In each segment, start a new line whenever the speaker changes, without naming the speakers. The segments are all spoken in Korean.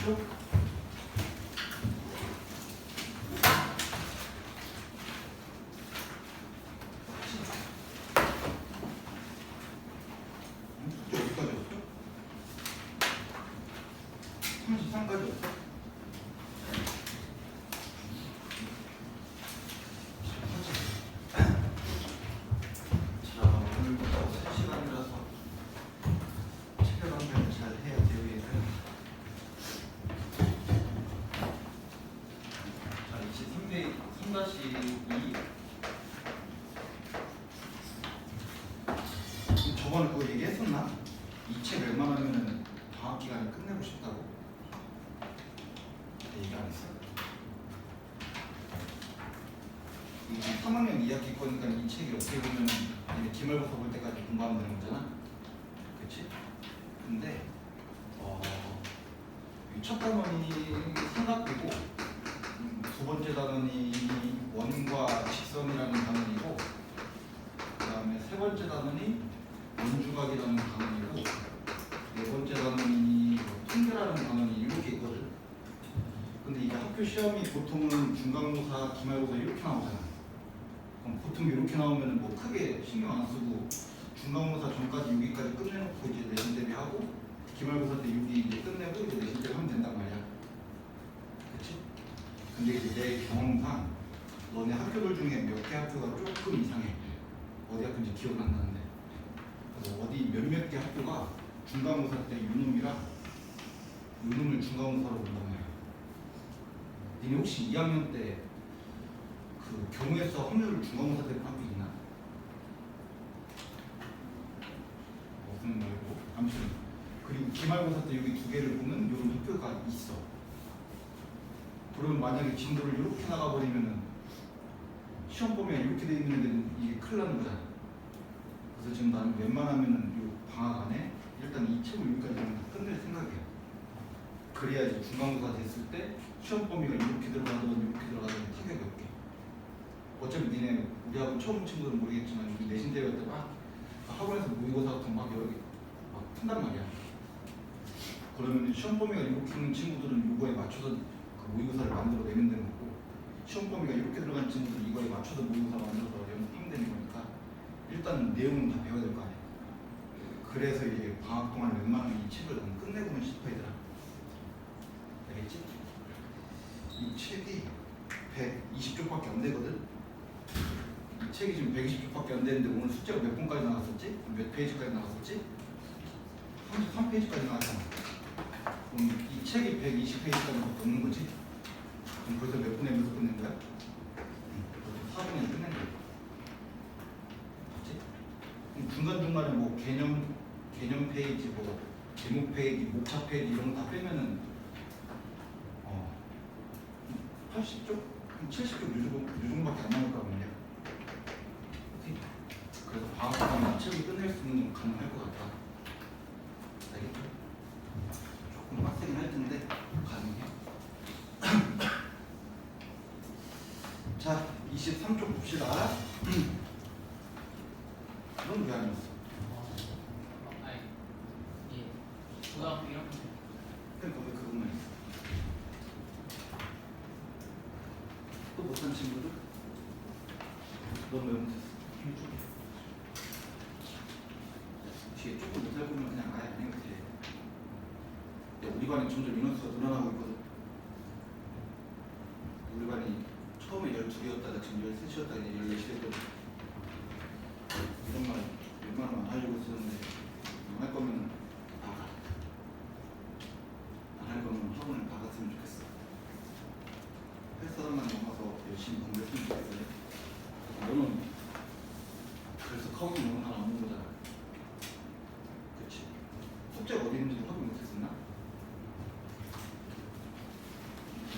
30초? 여기까지 왔어? 33까지 왔어? 자, 오늘부터 3시간이라서 체력 안배를 잘 해야 되겠고요. 자, 23-2 저번에 그거 얘기했었나? 이 책 웬만하면은 방학 기간에 끝내고 싶다고? 얘기 안 했어? 이게 3학년 2학기 거니까 이 책이 어떻게 보면 기말고사 볼 때까지 공부하면 되는 거잖아? 그치? 근데 첫 단원이 삼각비고 두 번째 단원이 원과 직선이라는 단원이고 그 다음에 세 번째 단원이 원주각이라는 단원이고 네 번째 단원이 통계라는 단원이 이렇게 있거든. 근데 이게 학교 시험이 보통은 중간고사, 기말고사 이렇게 나오잖아. 그럼 보통 이렇게 나오면 뭐 크게 신경 안 쓰고 중간고사 전까지 6위까지 끝내놓고 이제 내신 대비하고 기말고사 때 6위 이제 끝내고 이제 내신 대비 하면 된단 말이야. 그치? 근데 이제 내 경험상 너네 학교들 중에 몇 개 학교가 조금 이상해. 어디 학교인지 기억 안 나는데. 그래서 어디 몇몇 개 학교가 중간고사 때 유놈이라 유놈을 중간고사로 본단 말이야. 니네 혹시 2학년 때 그 경우에서 확률을 중간고사 때 학교 있나? 없는 말고 아무튼 그리고 기말고사 때 여기 두 개를 보면 이런 학교가 있어. 그러면 만약에 진도를 이렇게 나가버리면은 시험 보면 이렇게 돼 있는 데는 이게 큰일 나는 거잖아. 그래서 지금 나는 웬만하면은 이 방학 안에 일단 이 책을 여기까지는 끝낼 생각이야. 그래야지 중간고사 됐을 때 시험 범위가 이렇게 들어가든 이렇게 들어가든 타격이 없게. 어차피 니네 우리하고 처음 온 친구들은 모르겠지만 여기 내신 대회 때 막 학원에서 모의고사 같은 거 막 여러 개 막 푼단 말이야. 그러면 시험 범위가 이렇게 있는 친구들은 이거에 맞춰서 그 모의고사를 만들어 내면 되는 거고 시험 범위가 이렇게 들어간 친구들은 이거에 맞춰서 모의고사 만들어서 하면 되는 거니까 일단 내용은 다 배워야 될 거 아니야. 그래서 이제 방학 동안 웬만하면 이 책을 난 끝내고는 싶어 얘들아. 알겠지? 이 책이 120쪽밖에 안 되거든? 이 책이 지금 120쪽밖에 안 되는데 오늘 숫자가 몇 분까지 나왔었지? 몇 페이지까지 나왔었지? 33페이지까지 나왔잖아. 그럼 이 책이 120페이지까지 넘는 거지? 그럼 벌써 몇 분에 몇 끝낸 거야? 4분에 끝낸 거야. 맞지? 그럼 중간중간에 뭐 개념 페이지, 뭐 제목 페이지, 목차 페이지 이런 거 다 빼면은 80쪽? 70쪽 요 정도밖에 안 나올 거란 말이야. 그래서 방학 동안 책을 끝낼 수 있는 건 가능할 것 같다. 알겠죠? 조금 빡세긴 할 텐데 가능해. 자, 23쪽 봅시다. 넌 왜 안 했어?
아니, 예. 고등학교 1학년
그러니까 왜 그것만 했어? 또 못한 친구들? 넌 왜 못했어? 뒤에 조금 못할 거면 그냥 아예 안 해도 돼. 야, 우리 반이 점점 인원수가 늘어나고 있거든. 우리 반이 처음에 12이었다가 지금 13이었다가 이제 14시 됐거든. 이런 말 웬만하면 안 하려고 했었는데 안 할 거면 나가. 안 할 거면 학원을 나갔으면 좋겠어. 할 사람만 넘어서 열심히 공부했으면 좋겠어요. 너는 그래서 커브 너는 하나 없는 거잖아. 그치? 숙제가 어디 있는지도 확인 못했었나?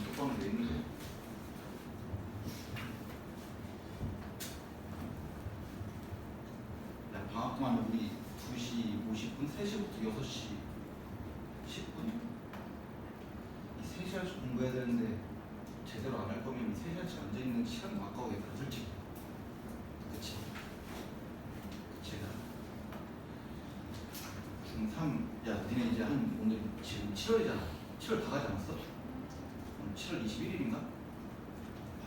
똑바로 돼 있는데. 야, 방학 동안 우리 2시 50분, 3시부터 6시 10분 이 3시간씩 공부해야 되는데 제대로 안 할 거면 3시간씩 앉아있는 시간 아까워겠다 솔직히. 그치? 제가 중3 야 니네 이제 한 오늘 지금 7월이잖아. 7월 다 가지 않았어? 7월 21일인가?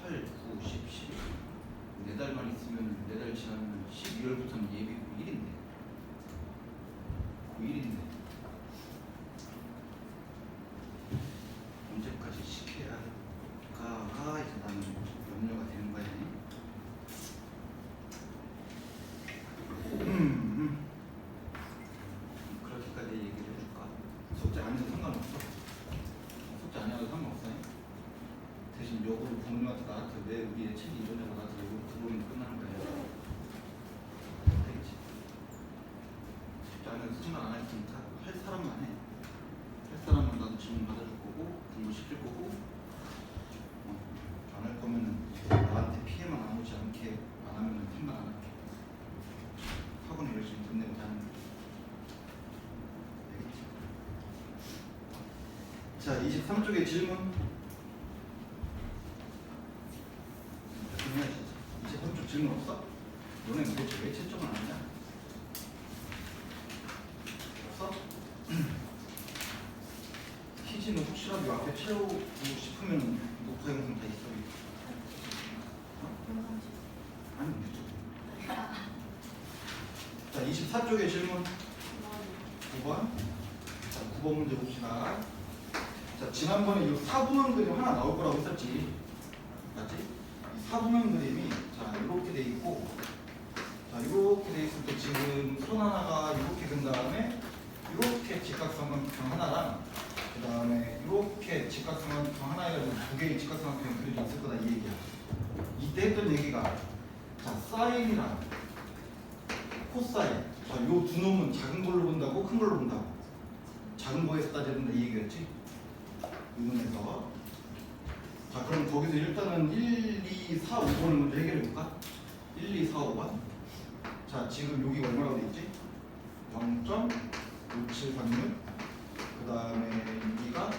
8, 9, 10, 11 4달만 있으면 4달 지나면 12월부터는 예비 9일인데 9일인데 언제까지 시켜야 할까가 이제 나는 염려가 되는 거야. 그렇게까지 얘기를 해줄까? 숙제 안 해도 상관없어. 숙제 안 해도 상관없어. 대신 역으로 부모님한테 나한테 왜 우리 애 책이 이러냐고 나한테 역으로 들어오면 끝나는 거야. 알겠지? 숙제 안 해도 생각 안 할 테니까 할 사람만 해. 할 사람은 나도 질문 받아줄 거고 공부시킬 거고 안 할 거면은 나한테 피해만 안 오지 않게 안 하면은 생각 안 할게. 학원에 열심히 돈 내고 다니는 거. 알겠지? 자, 23쪽의 질문. 중요하지. 23쪽 질문 없어? 너네 도대체 왜 채점을 안 하냐? 없어? 퀴즈는 혹시라도 이 앞에 채우고 싶으면 녹화 영상 다 있어. 아니, 유튜브. 자, 24쪽의 질문 9번. 자, 9번 문제 봅시다. 자, 지난번에 이 사분원 그림 하나 나올 거라고 했었지. 맞지? 이 사분원 그림이 자, 이렇게 돼 있고 자, 이렇게 돼 있을 때 지금 손 하나가 이렇게 된 다음에 이렇게 직각삼각형 하나랑 그 다음에 이렇게 직각삼각형 하나 해가지고 두 개의 직각삼각형이 그려져 있을 거다 이 얘기야. 이때 했던 얘기가 자, 사인이랑 코사인 자, 요 두 놈은 작은 걸로 본다고 큰 걸로 본다고? 작은 거에서 따져야 된다 이 얘기였지? 이놈에서 자, 그럼 거기서 일단은 1, 2, 4, 5번을 먼저 해결해 볼까? 1, 2, 4, 5번 자, 지금 여기가 얼마라고 돼 있지? 0.5736 그 다음에 여기가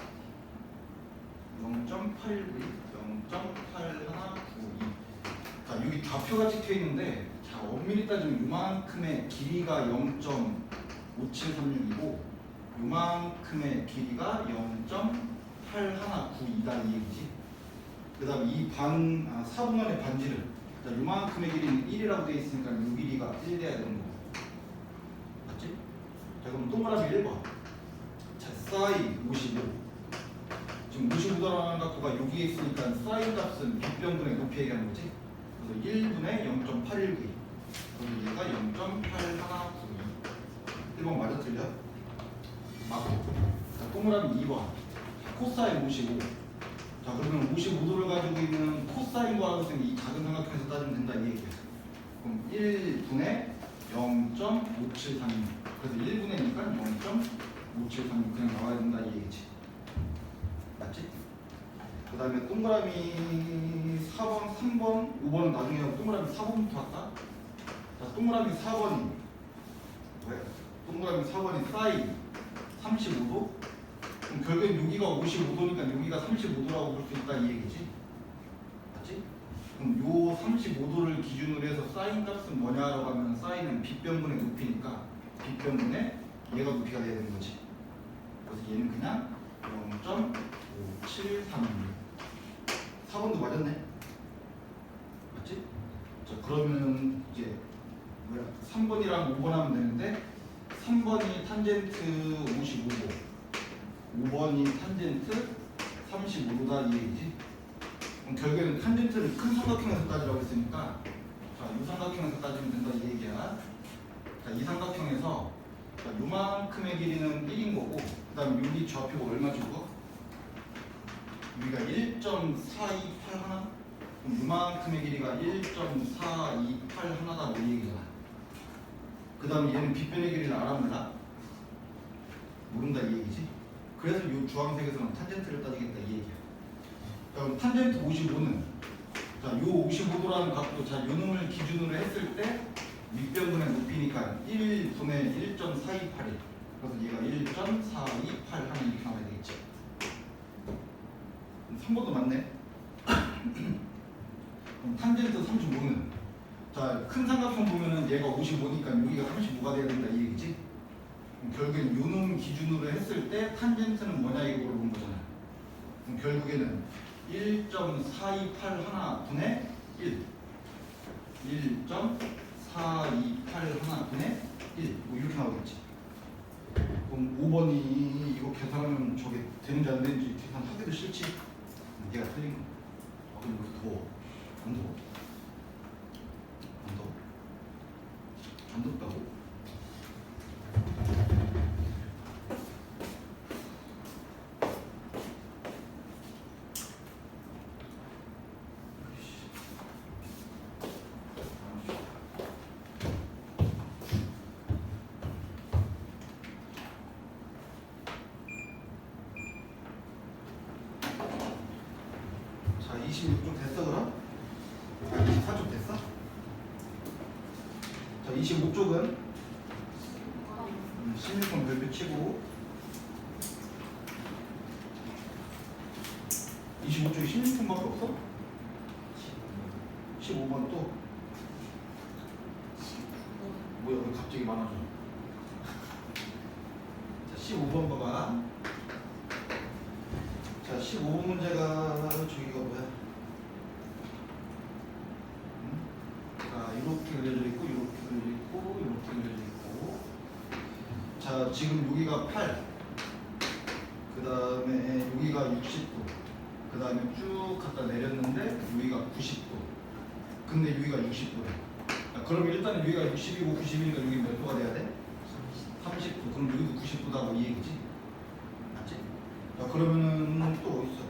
0.8192 0.8192 자, 여기 좌표가 찍혀 있는데 자, 엄밀히 따지면 요만큼의 길이가 0.5736이고 요만큼의 길이가 0.8192다 이 얘기지. 그 다음 이 4분원의 반지를 자, 요만큼의 길이는 1이라고 되어 있으니까 요 길이가 1 돼야 되는 거고 맞지? 자, 그럼 동그라미 1번 자, 사인 55 지금 55도라는 각도가 여기에 있으니까 사인 값은 빗변분의 높이 얘기하는 거지. 그래서 1분의 0.8192 그리고 얘가 0.8192 1번 맞아 틀려? 맞고 자, 동그라미 2번 코사인 55 자, 그러면 55도를 가지고 있는 코사인 구하라고 했으면 이 작은 삼각형에서 따지면 된다 이 얘기야. 그럼 1분의 0.5736 그래서 1분의니까 0.5736 그냥 나와야 된다 이 얘기지. 맞지? 그 다음에 동그라미 4번, 3번, 5번은 나중에 하고 동그라미 4번부터 할까? 자, 동그라미 4번이 왜? 동그라미 4번이 사인 35도? 그럼 결국엔 여기가 55도니까 여기가 35도라고 볼 수 있다 이 얘기지? 맞지? 그럼 요 35도를 기준으로 해서 사인 값은 뭐냐라고 하면 사인은 빗변분의 높이니까 빗변분의 얘가 높이가 돼야 되는 거지. 그래서 얘는 그냥 0.5736 4번도 맞았네? 맞지? 자, 그러면 이제 뭐야 3번이랑 5번 하면 되는데 3번이 탄젠트 55도 5번이 탄젠트 35도다 이 얘기지. 그럼 결국에는 탄젠트를 큰 삼각형에서 따지라고 했으니까 자, 이 삼각형에서 따지면 된다 이 얘기야. 자, 이 삼각형에서 자, 요만큼의 길이는 1인 거고 그 다음 여기 좌표가 얼마 주고 여기가 1.428 하나 그럼 요만큼의 길이가 1.428 하나다 이 얘기잖아. 그 다음에 얘는 빗변의 길이를 알아 몰라? 모른다 이 얘기지. 그래서 이 주황색에서는 탄젠트를 따지겠다 이 얘기야. 자, 그럼 탄젠트 55는 자, 요 55도라는 각도 자, 요 놈을 기준으로 했을 때 밑변분의 높이니까 1분의 1.428이 그래서 얘가 1.428 하면 이렇게 나와야 되겠지. 3번도 맞네. 그럼 탄젠트 35는 자, 큰 삼각형 보면은 얘가 55니까 여기가 35가 돼야 된다 이 얘기지. 그럼 결국엔 요놈 기준으로 했을 때 탄젠트는 뭐냐 이거 물어본 거잖아. 그럼 결국에는 1.428 분의 1 1.428 분의 1 뭐 이렇게 나오겠지. 그럼 5번이 이거 계산하면 저게 되는지 안 되는지 계산하기도 싫지. 얘가 틀린 거. 그럼 이렇게 더워. 안 더워? 안 더워? 안 덥다고? 자, 26쪽 됐어 그럼? 아, 24쪽 됐어? 자, 25쪽은 16번 별표 치고 25쪽에 16번밖에 없어? 15번 또? 뭐야 왜 갑자기 많아져? 자, 15번 봐봐. 자, 15번 문제가 저기가 뭐야? 자, 이렇게 그려져 있고, 이렇게 그려져 있고, 이렇게 그려져 있고. 자, 지금 여기가 8. 그 다음에 여기가 60도. 그 다음에 쭉 갖다 내렸는데 여기가 90도. 근데 여기가 60도래. 자, 그럼 일단 여기가 60이고 90이니까 여기 몇 도가 돼야 돼? 30도. 그럼 여기도 90도다 이 얘기지? 맞지? 자, 그러면은 또 어디 있어?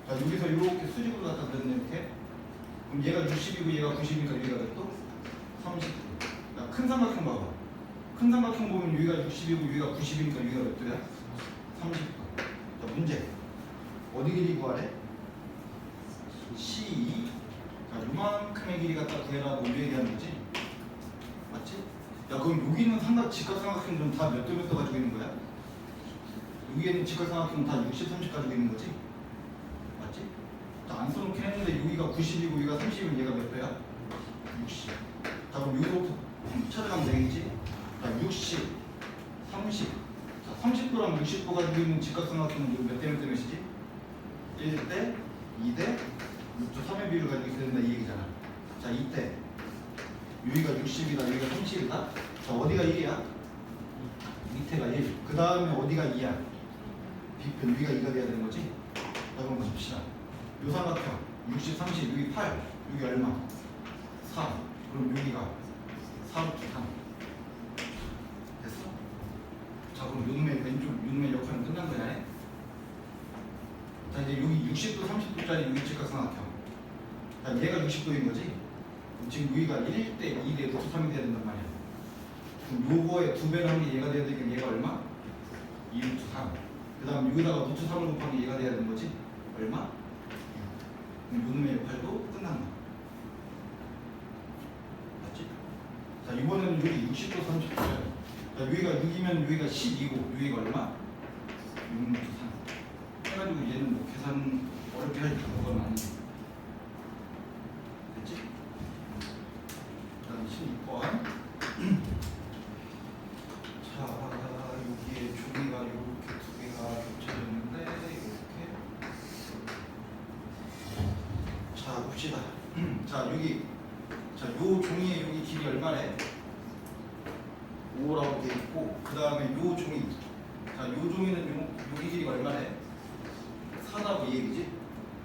자, 여기서 이렇게 수직으로 갖다 그렸네 이렇게. 그럼 얘가 60이고 얘가 90이니까 여기가 몇 도? 30도. 자, 큰 삼각형 봐봐. 큰 삼각형 보면 여기가 60이고 여기가 90이니까 여기가 몇 도야? 30도. 자, 문제. 어디 길이 구하래? C2. 자, 요만큼의 길이 갖다 구해라고 이 얘기하는 거지? 맞지? 야, 그럼 여기는 직각삼각형들은 다 몇 도 몇 도 가지고 있는 거야? 여기에는 직각삼각형은 다 60, 30 가지고 있는 거지? 맞지? 자, 안 써놓긴 했는데 여기가 90이고 여기가 30이면 얘가 몇 도야? 60. 자, 그럼 여기서부터 찾아가면 되겠지? 자, 60, 30. 자, 30도랑 60도 가지고 있는 직각삼각형은 몇 대 몇 대 몇이지? 1대, 2대, 6조 3의 비율을 가지고 있어야 된다 이 얘기잖아. 자, 이때 여기가 60이다, 여기가 30이다. 자, 어디가 1이야? 밑에가 1. 그 다음에 어디가 2야? B편 여기가 2가 돼야 되는 거지? 자, 그럼 봅시다. 요 삼각형 60, 30, 여기 8, 여기 얼마? 4. 그럼 여기가 4루트 3. 됐어? 자, 그럼 요놈의 왼쪽 요놈의 역할은 끝난 거야. 자, 이제 여기 60도, 30도짜리 여기 직각삼각형. 자, 얘가 60도인 거지? 그럼 지금 여기가 1대 2대 루트 3이 돼야 된단 말이야. 그럼 요거의 2배를 한 게 얘가 돼야 되니까 얘가 얼마? 2루트 3. 그 다음 여기다가 루트 3을 곱하면 얘가 돼야 되는 거지? 얼마? 그럼 요놈의 역할도 끝난 거야. 맞지? 자, 이번에는 여기 60도, 30도. 자, 여기가 6이면 여기가 12고 여기가 얼마? 6루트 3. 해가지고 얘는 뭐 계산 어렵게 할 그건 아니지. 됐지? 그다음 16번. 자, 여기에 종이가 이렇게 두 개가 겹쳐졌는데 이렇게. 자, 봅시다. 자, 여기 요 종이의 여기 길이 얼마래? 5라고 돼 있고, 그 다음에 요 종이. 자, 요 종이는 여기 길이가 얼마래? 4다고 이 얘기지?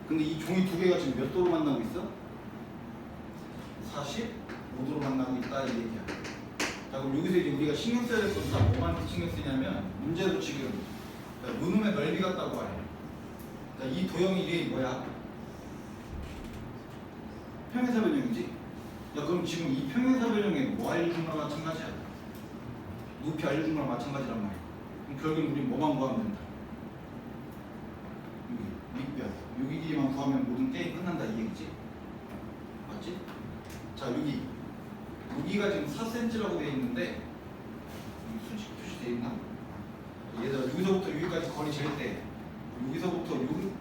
근데 이 종이 두 개가 지금 몇 도로 만나고 있어? 45도로 만나고 있다 이 얘기야. 자, 그럼 여기서 이제 우리가 신경 써야 될 것은 다 뭐만 신경 쓰냐면 문제도 지금 요놈의 넓이 같다고 해. 자, 이 도형이 이름이 뭐야? 평행사변형이지? 야, 그럼 지금 이 평행사변형에 뭐 알려준 거나 마찬가지야. 높이 알려준 거나 마찬가지란 말이야. 그럼 결국엔 우리 뭐만 구하면 된다. 밑변 여기 길이만 구하면 모든 게임 끝난다 이 얘기지? 맞지? 자, 여기가 지금 4cm라고 되어 있는데 여기 수직 표시되어 있나? 얘들아, 여기서부터 여기까지 거리 잴 때 여기서부터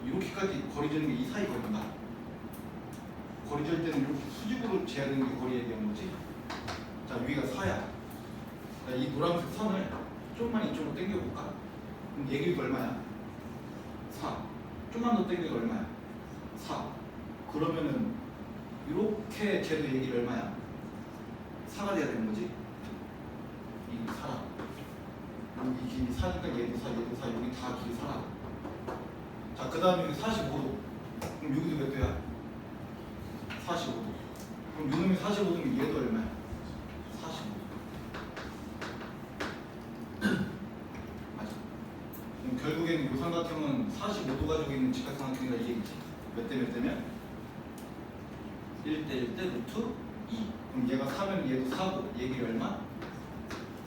이렇게까지 거리 재는 게 이 사이 거리인가? 거리 잴 때는 이렇게 수직으로 재야 되는 게 거리에 대한 거지? 자, 여기가 4야. 자, 이 노란색 선을 좀만 이쪽으로 당겨볼까? 그럼 얘기가 얼마야? 4. 좀만 더 당겨가 얼마야? 4. 그러면은 이렇게 쟤도 얘기가 얼마야? 4가 돼야 되는 거지? 이 4라. 여기 길이 4니까 얘도 4, 얘도 4, 여기 다 길이 4라. 자, 그 다음에 여기 45도. 그럼 여기도 몇 도야? 45도. 그럼 요놈이 45도면 얘도 얼마야? 45도. 맞아. 그럼 결국에는 요 삼각형은 45도 가지고 있는 직각삼각형이라 이 얘기지. 몇 대 몇 대면? 1대 1대 루트 2. 그럼 얘가 4면 얘도 4고 얘기 얼마?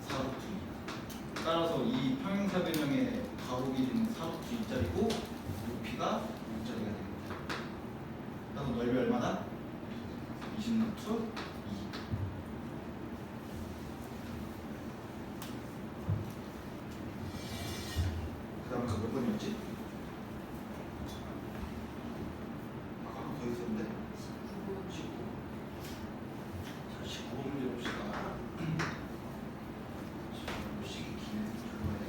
4 루트 2. 따라서 이 평행사변형의 가로 길이는 4 루트 2짜리고 높이가 6짜리가 됩니다. 따라서 넓이 얼마나? 20 루트 2. 그 다음 몇 번이었지? 아까 한 번 더 있었는데 19. 자, 19번 문제 봅시다. 시기 기네. 출발해.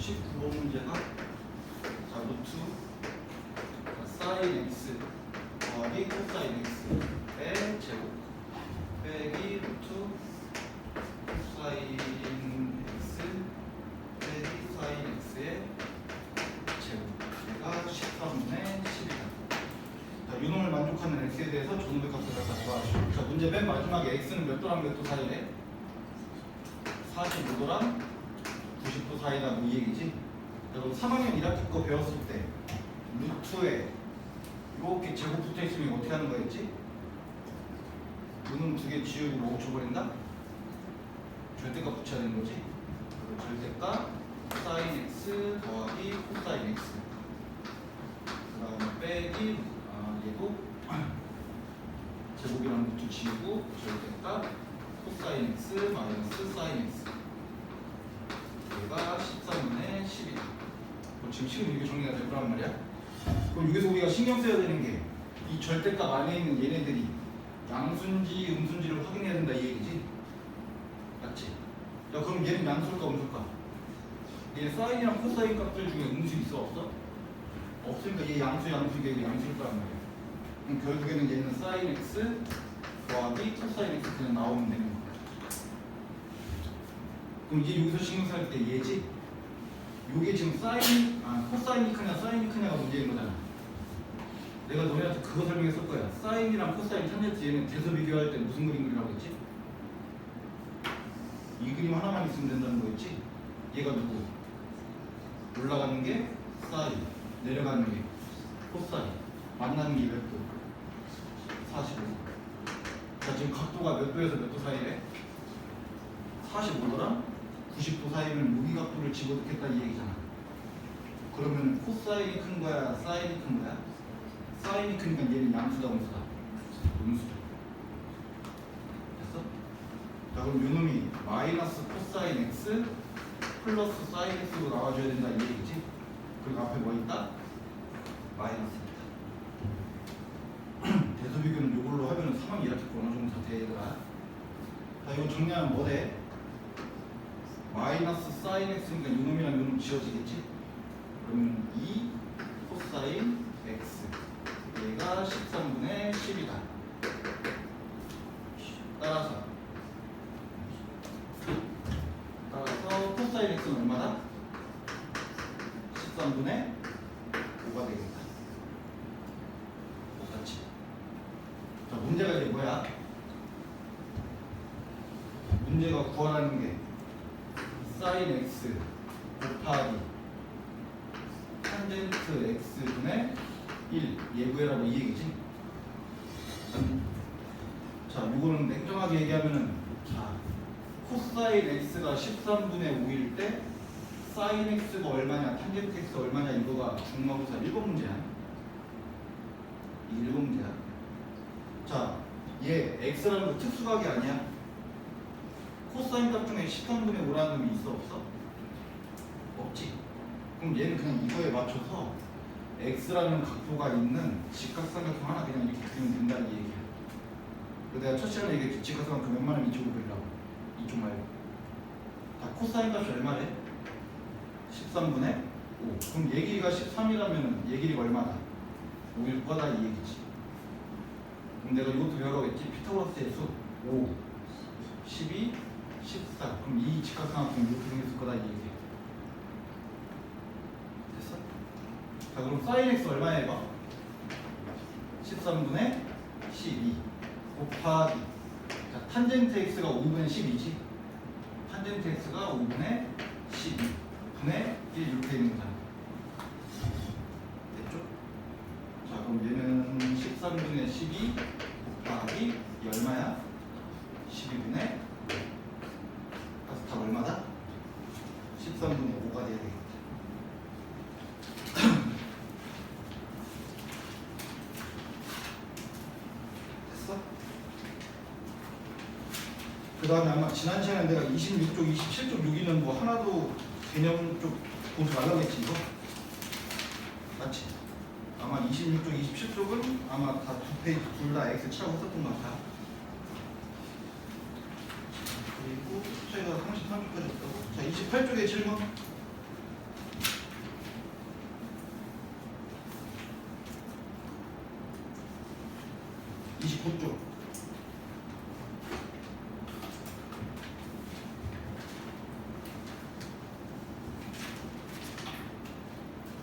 19번 문제가 자, 루트 사인 x 더하기 코사인 x의 제곱 빼기 루트 코사인 x 빼기 사인 x의 제곱 얘가 13분의 10이다. 자, 유놈을 만족하는 x에 대해서 조놈의 값을 가져가시오. 자, 문제 맨 마지막에 x는 몇 도랑 몇 도 사이래? 45도랑 90도 사이다 뭐 이 얘기지? 여러분 3학년 1학기 거 배웠을 때 루트에 이렇게 제곱 붙어 있으면 어떻게 하는 거였지? 요놈 두 개 지우고 뭐 줘버린다? 절대값 붙여야 되는 거지? 절대값 사인 x 더하기 코사인 x 그 다음에 빼기 얘도 제곱이랑 루트 지우고 절대값 코사인 x 마이너스 사인 x 얘가 13분의 10이다. 지금 이게 정리가 될 거란 말이야. 그럼 여기서 우리가 신경 써야 되는 게 이 절대값 안에 있는 얘네들이 양수인지 음수인지를 확인해야 된다 이 얘기지. 맞지? 야, 그럼 얘는 양수일까 음수일까? 얘 사인이랑 코사인 값들 중에 음수 있어 없어? 없으니까 얘 양수야 이게 양수일 거란 말이야. 그럼 결국에는 얘는 사인 x 더하기 코사인 x 그냥 나오면 되는 거야. 그럼 이제 여기서 신경 쓸 때 얘지? 요게 지금 사인, 코사인이 크냐 사인이 크냐가 문제인 거잖아. 내가 너네한테 그거 설명했을 거야. 사인이랑 코사인 탄젠트 얘는 대서 비교할 때 무슨 그림 그리라고 했지? 이 그림 하나만 있으면 된다는 거였지? 얘가 누구? 올라가는 게 사인, 내려가는 게 코사인, 만나는 게 몇 도? 45. 자, 지금 각도가 몇 도에서 몇 도 사이래? 45도랑 90도 사이면 여기 각도를 집어넣겠다 이 얘기잖아. 그러면 코사인이 큰 거야? 사인이 큰 거야? 사인이 크니까 얘는 양수다 음수다? 음수죠. 됐어? 자, 그럼 요놈이 마이너스 코사인 x 플러스 사인 x로 나와줘야 된다 이 얘기지? 그리고 앞에 뭐 있다? 마이너스 있다. 대소비교는 요걸로 하면은 3학 2학기 어느 정도 다 돼 얘들아. 자, 이거 정리하면 뭐 돼? 마이너스 사인 x니까 요놈이랑 요놈 지워지겠지? 그러면 2 코사인 x 얘가 13분의 10이다. 따라서 코사인 x는 얼마다? 13분의 5가 되겠다. 똑같이. 자, 문제가 이제 뭐야? 문제가 구하라는 게 사인 x 곱하기 탄젠트 x분의 1 예구해라고 이 얘기지. 자, 요거는 냉정하게 얘기하면은 자, 코사인 x가 13분의 5일 때 사인 x가 얼마냐 탄젠트 x가 얼마냐 이거가 중간고사 1번 문제야. 이 1번 문제야. 자, 얘 x라는 거 특수각이 아니야. 코사인 값 중에 13분의 5라는 놈이 있어 없어? 없지. 그럼 얘는 그냥 이거에 맞춰서 x라는 각도가 있는 직각삼각형 하나 그냥 이렇게 그리면 된다는 얘기야. 그래서 내가 첫 시간에 얘기했지. 직각삼각형 웬만하면 이쪽으로 그리라고. 이쪽 말고. 자, 코사인 값이 얼마래? 13분의 5. 그럼 얘 길이가 13이라면 얘 길이가 얼마다? 5일 거다 이 얘기지. 그럼 내가 이것도 배우라고 했지. 피타고라스의 수 5, 12, 14. 그럼 이 직각삼각형 이렇게 생겼을 거다 이 얘기야. 됐어? 자, 그럼 사인 x 얼마야 해봐? 13분의 12 곱하기, 자, 탄젠트 x가 5분의 12지. 탄젠트 x가 5분의 12 분의 1 이렇게 되는 거잖아. 됐죠? 자, 그럼 얘는 13분의 12 곱하기 이 얼마야? 12분의 그래서 답 얼마다? 13분의 5가 돼야 되겠다. 됐어? 그 다음에 아마 지난 시간에 내가 26쪽, 27쪽 여기는 뭐 하나도 개념 쪽 보지 말라고 했지 이거? 맞지? 아마 26쪽, 27쪽은 아마 다 두 페이지 둘 다 X 치라고 했었던 것 같아. 그리고 숫자가 33쪽까지 없다고? 자, 28쪽에 질문. 29쪽.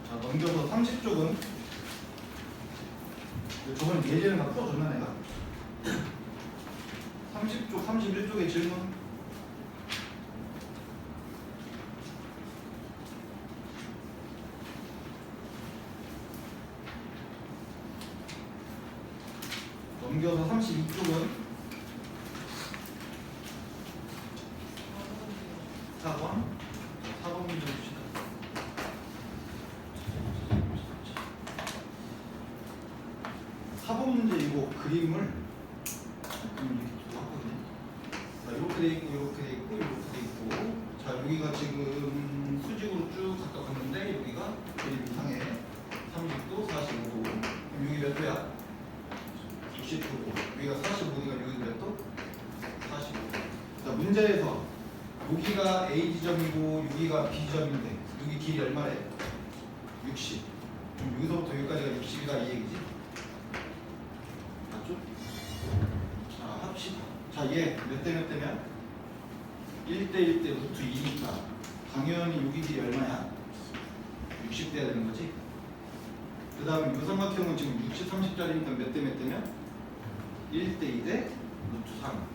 자, 넘겨서 30쪽은 저번에 예제는 다 풀어줬나 내가? 30쪽, 31쪽의 질문. 넘겨서 32쪽은 4번 문제 봅시다. 사번 문제 이거 그림을 이렇게 두고 하거든요. 자, 이렇게 돼 있고 이렇게 돼 있고 이렇게 돼 있고. 자, 여기가 지금 수직으로 쭉 갔다 갔는데 여기가 그림 이상에 30도, 45도. 그럼 여기 몇 도야? 90도고. 여기가 45도니까 여기 몇 도? 45도. 자, 문제에서 여기가 A 지점이고 여기가 B 지점인데 여기 길이 얼마래? 60. 그럼 여기서부터 여기까지가 60이다 이 얘기지? 맞죠? 자, 합시다. 자, 얘 몇 대 몇 대면? 1대 1대 루트 2니까 당연히 여기 길이 얼마야? 60 돼야 되는 거지? 그 다음에 유삼각형은 지금 60, 30짜리니까 몇 대 몇 대면? 1대 2대 루트 3.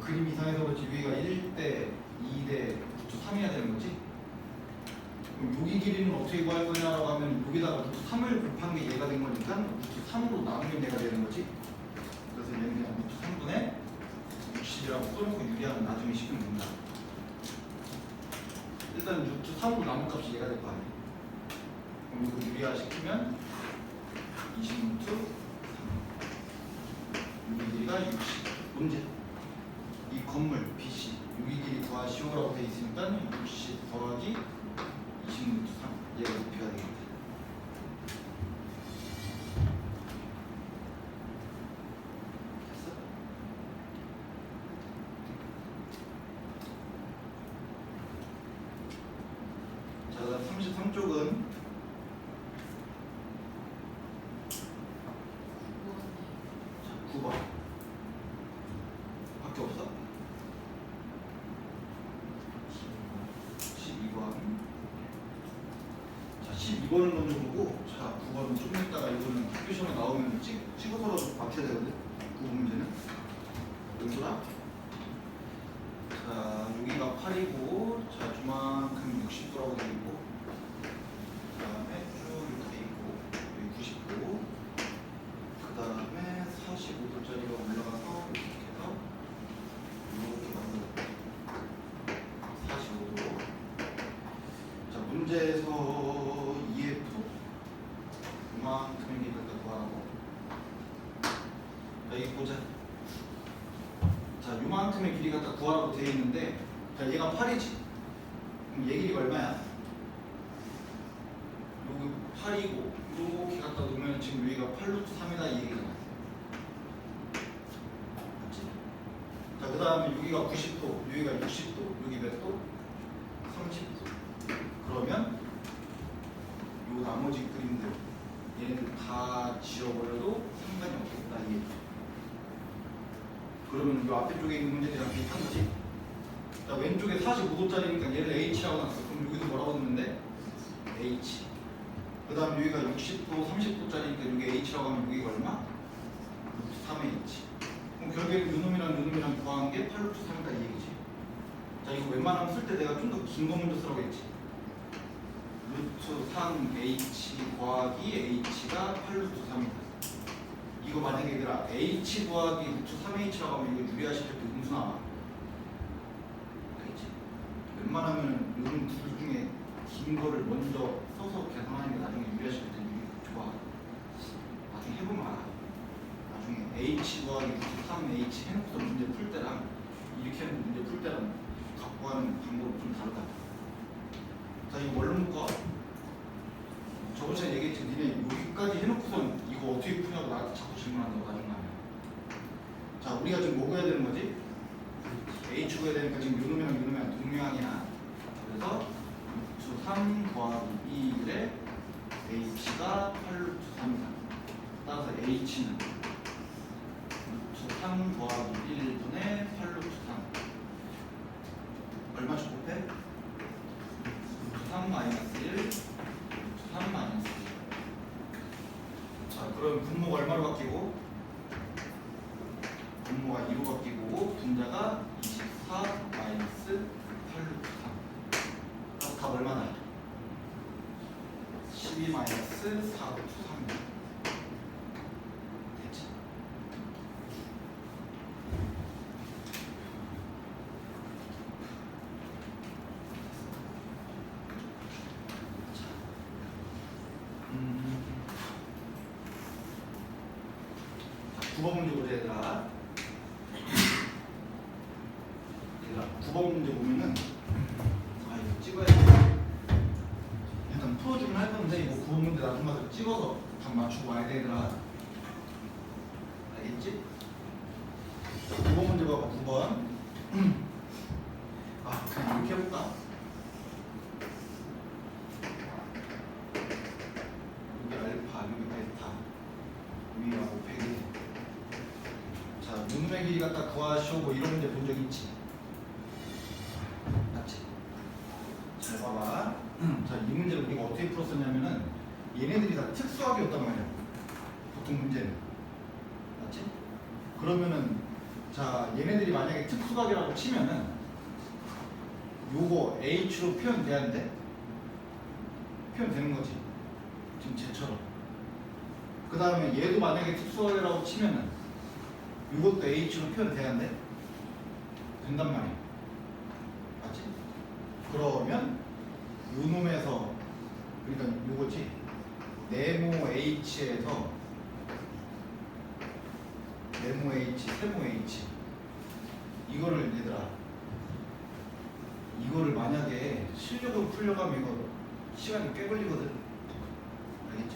그림 이상에서 그렇지 위가 1대 2대 루트 3이어야 되는 거지? 그럼 여기 길이는 어떻게 구할 거냐라고 하면 여기다가 루트 3을 곱한 게 얘가 된 거니까 루트 3으로 나누면 얘가 되는 거지? 그래서 얘는 그냥 루트 3분의 60이라고 써놓고 유리하면 나중에 시키면 된다. 일단 루트 3으로 남은 값이 얘가 될 거 아니야? 그럼 이거 유리화 시키면 20 루트 3. 여기 길이가 60. 문제. 이 건물 BC 여기 길이 구하시오라고 돼 있으니까 60 더하기 20 루트 3. 얘가 높이가 되겠다. 됐어? 자, 그다음 33쪽은 자, 9번 밖에 없어? 12번. 자, 12번을 먼저 보고, 자, 9번은 좀 이따가 이거는 학교 시험에 나오면 찍어서라도 맞춰야 되거든. 9번 문제는. 연소라. 자, 여기가 8이고, 자, 주만큼 60도라고 되어 있고, 그 다음에 쭉 이렇게 돼 있고, 여기 90도, 그 다음에 45도짜리가 올라가서 이렇게 해서 이렇게 만들어. 45도. 자, 문제에서 EF 이만큼의 길이를 갖다 구하라고. 자, 여기 보자. 자, 요만큼의 길이 갖다 구하라고 되어 있는데, 자, 얘가 8이지. 그럼 얘 길이가 얼마야? 여기 8이고 이렇게 갖다 놓으면 지금 여기가 8루트 3이다 이 얘기잖아. 맞지? 자, 그 다음에 여기가 90도, 여기가 60도, 여기 몇 도? 30도. 그러면 요 나머지 그림들 얘네들 다 지워버려도 상관이 없겠다 이 얘기죠. 그러면 요 앞에 쪽에 있는 문제들이랑 비슷한 거지. 자, 왼쪽에 45도짜리니까 얘를 H라고 놨어. 그럼 여기도 뭐라고 넣는데? H. 그 다음 여기가 60도, 30도짜리니까 여기 H라고 하면 여기가 얼마? 루트 3H. 그럼 결국에 요놈이랑 구한 게 8루트 3이다 이 얘기지. 자, 이거 웬만하면 쓸 때 내가 좀 더 긴 거 먼저 쓰라고 했지. 루트 3H 곱하기 H가 8루트 3이다. 이거 만약에 얘들아 H 곱하기 루트 3H라고 하면 이거 유리하실 때 음수 나와. 알겠지? 웬만하면 이런 둘 중에 긴 거를 먼저 써서 계산하는 게 나중에 유리하실 때 좋아. 나중에 해보면 알아. 나중에 H 곱하기 루트 3H 해놓고서 문제 풀 때랑 이렇게 하는 문제 풀 때랑 갖고 하는 방법이 좀 다르다. 자, 이거 뭘로 묶어? 저번 시간에 얘기했지. 니네 여기까지 해놓고선 이거 어떻게 푸냐고 나한테 자꾸 질문한다고 나중에 하면. 자, 우리가 지금 뭐 구해야 되는 거지? H 구해야 되니까 지금 요놈이랑 동명이야. 그래서 루트 3 곱하기 1에 H가 8루트 3이다. 따라서 H는 루트 3 곱하기 1분의 8루트 3. 얼마씩 곱해? 루트 3 마이너스 1, 루트 3 마이너스 1. 자, 그럼 분모가 얼마로 바뀌고? 분모가 2로 바뀌고 분자가 24 마이너스 8루트 3. 그럼 답 얼마나? 12 마이너스 4루트 3이야. 됐지? 자, 9번 문제 보자 얘들아. 9번 문제 보면은 이거 찍어야 돼. 일단 풀어주긴 할 건데 이거 9번 문제 나중 가서 찍어서 다 맞추고 와야 돼 얘들아. 알겠지? 자, 9번 문제 봐봐. 9번. 그냥 이렇게 해볼까? 여기 알파, 여기 베타, 위하고 100이. 자, 눈의 길이 갖다 구하시오. 뭐 이런 문제 본 적 있지? 맞지? 잘 봐봐. 자, 이 문제를 우리가 어떻게 풀었었냐면은 얘네들이 다 특수학이었단 말이야. 보통 문제는. 맞지? 그러면은 자, 얘네들이 만약에 특수학이라고 치면은 요거 H로 표현돼야돼. 표현되는 거지. 지금 쟤처럼. 그 다음에 얘도 만약에 특수학이라고 치면은 요것도 H로 표현돼야돼. 된단 말이야. 맞지? 그러면 요 놈에서 그러니까 요거지. 네모 H에서 네모 H, 세모 H 이거를 얘들아 이거를 만약에 실력으로 풀려가면 이거 시간이 꽤 걸리거든. 알겠지?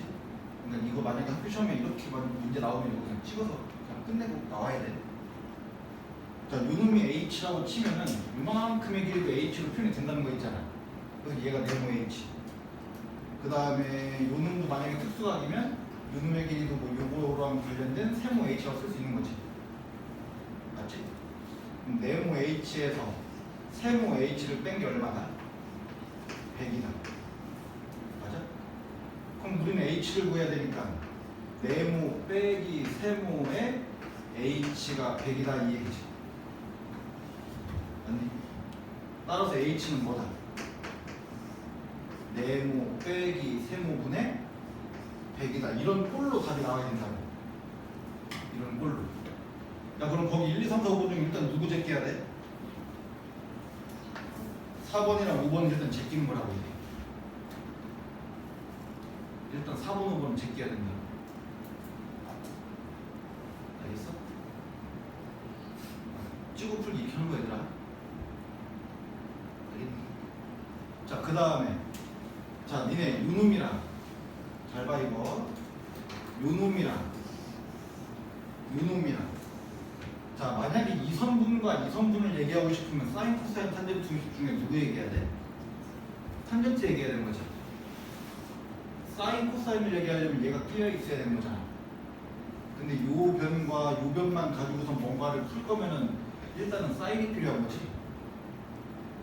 그러니까 이거 만약에 학교 시험에 이렇게 문제 나오면 이거 그냥 찍어서 그냥 끝내고 나와야 돼. 자, 요놈이 H라고 치면은 요만큼의 길이도 H로 표현이 된다는 거 있잖아. 그래서 얘가 네모 H. 그 다음에 요놈도 만약에 특수각이면 요놈의 길이도 뭐 요거랑 관련된 세모 H라고 쓸 수 있는 거지. 맞지? 그럼 네모 H에서 세모 H를 뺀 게 얼마다? 100이다. 맞아? 그럼 우리는 H를 구해야 되니까 네모 빼기 세모의 H가 100이다 이 얘기지. 맞니? 따라서 H는 뭐다? 네모 빼기 세모분의 100이다. 이런 꼴로 답이 나와야 된다고. 이런 꼴로. 야, 그럼 거기 1, 2, 3, 4, 5번 중에 일단 누구 제껴야 돼? 4번이랑 5번은 일단 제끼는 거라고 이게. 일단 4번, 5번은 제껴야 된다. 알겠어? 찍어 풀기 이렇게 하는 거 얘들아. 알겠니? 자, 그 다음에 자, 니네 요놈이랑 잘 봐 이거. 요 놈이랑 자 만약에 이선분과 이선분을 얘기하고 싶으면 사인 코사인 탄젠트 중에 누구 얘기해야 돼? 탄젠트 얘기해야 되는 거지. 사인 코사인을 얘기하려면 얘가 끼어 있어야 되는 거잖아. 근데 요 변과 요 변만 가지고서 뭔가를 풀 거면은 일단은 사인이 필요한 거지.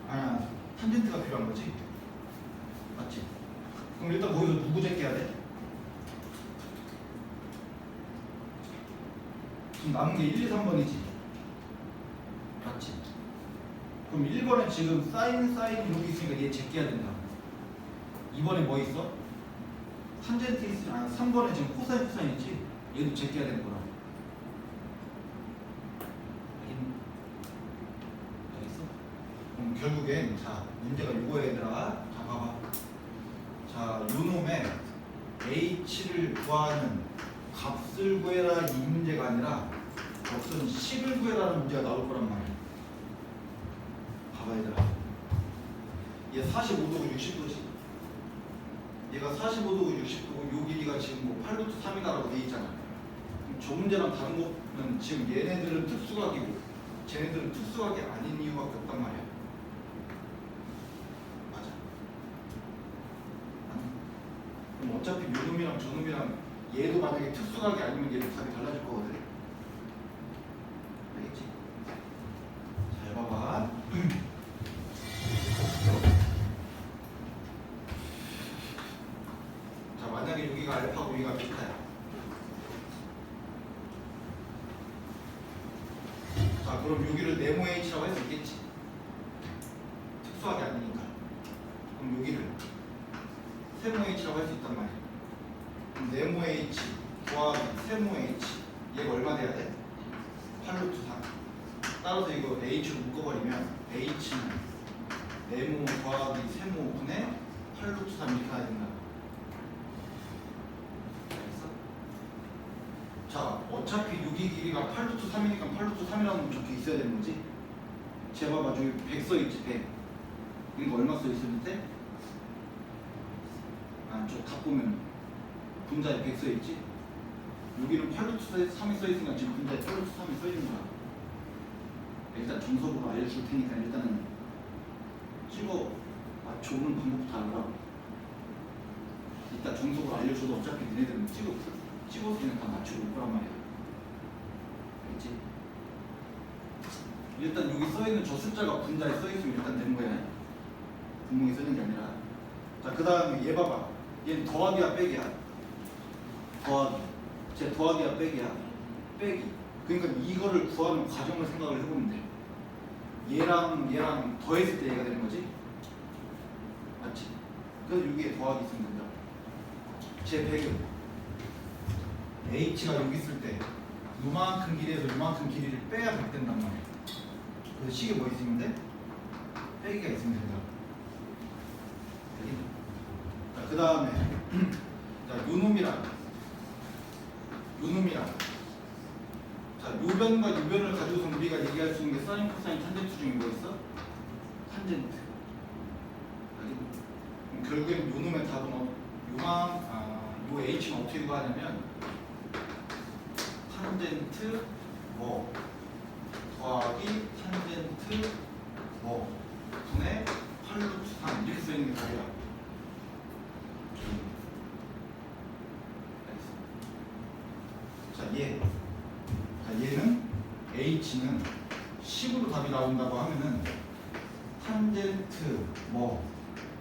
아니야 탄젠트가 필요한 거지. 맞지? 그럼 일단 거기서 누구 제껴야 돼? 지금 남은 게 1, 2, 3번이지. 맞지? 그럼 1번에 지금 사인이 여기 있으니까 얘 제껴야 된다. 2번에 뭐 있어? 탄젠트 있으면 3번에 지금 코사인 있지? 얘도 제껴야 되는 거라. 알겠어? 그럼 결국엔 자 문제가 요거 얘들아. 자 봐봐. 자 요놈의 h를 구하는 값을 구해라 이 문제가 아니라 무슨 식을 구해라는 문제가 나올 거란 말이야. 봐봐 얘들아. 얘 45도고 60도지. 얘가 45도고 60도고 요 길이가 지금 뭐 8루트 3이다라고 돼 있잖아. 그럼 저 문제랑 다른 거는 지금 얘네들은 특수각이고 쟤네들은 특수각이 아닌 이유밖에 없단 말이야. 맞아. 아니. 그럼 어차피 요 놈이랑 저 놈이랑 얘도 만약에 특수각이 아니면 얘도 답이 달라질 거거든. 알겠지? 잘 봐봐. 자 만약에 여기가 알파고 여기가 베타야. 자 그럼 여기를 네모 h라고 할 수 있겠지. 특수하게 아니니까. 그럼 여기를 세모 h라고 할 수 있단 말이야. 그럼 네모 h 더하기 세모 h 얘가 얼마 돼야 돼? 8루트 3. 따라서 이거 h로 묶어버리면 h는 네모 더하기 세모 분의 8루트 3 이렇게 가야 된다. 알겠어? 자 어차피 여기 길이가 8루트 3이니까 8루트 3이라는 건 적혀 있어야 되는 거지. 쟤 봐봐 저기 100 써있지 100. 그러니까 얼마 써있었는데? 저 다 보면 분자에 100 써있지? 여기는 8루트 3이 써있으니까 지금 분자에 8루트 3이 써있는 거야. 일단 정석으로 알려줄 테니까 일단은 찍어 맞춰오는 방법부터 알아. 이따 정석으로 알려줘도 어차피 니네들은 찍어서 그냥 다 맞춰올 거란 말이야. 알겠지? 일단 여기 써있는 저 숫자가 분자에 써있으면 일단 되는 거야. 분명히 쓰는 게 아니라. 자 그 다음에 얘 봐봐. 얘는 더하기야 빼기야? 더하기. 쟤 더하기야 빼기야? 빼기. 그러니까 이거를 구하는 과정을 생각을 해보면 돼. 얘랑 더했을 때 얘가 되는 거지? 맞지? 그래서 여기에 더하기 있으면 된다. 제 100은 h가 여기 있을 때 요만큼 길이에서 요만큼 길이를 빼야 100 된단 말이야. 그래서 식에 뭐 있으면 돼? 빼기가 있으면 된다. 자, 그 다음에 자, 요놈이랑 자, 요변과 요변을 가지고서 우리가 얘기할 수 있는 게 사인, 코사인, 탄젠트 중에 뭐 있어? 탄젠트. 그럼 결국엔 요놈의 답은 요 h는 어떻게 구하냐면 탄젠트 뭐 더하기 탄젠트 뭐 분의 8루트 3 이렇게 써있는 게 답이야. 얘는 h는 10으로 답이 나온다고 하면은 탄젠트 뭐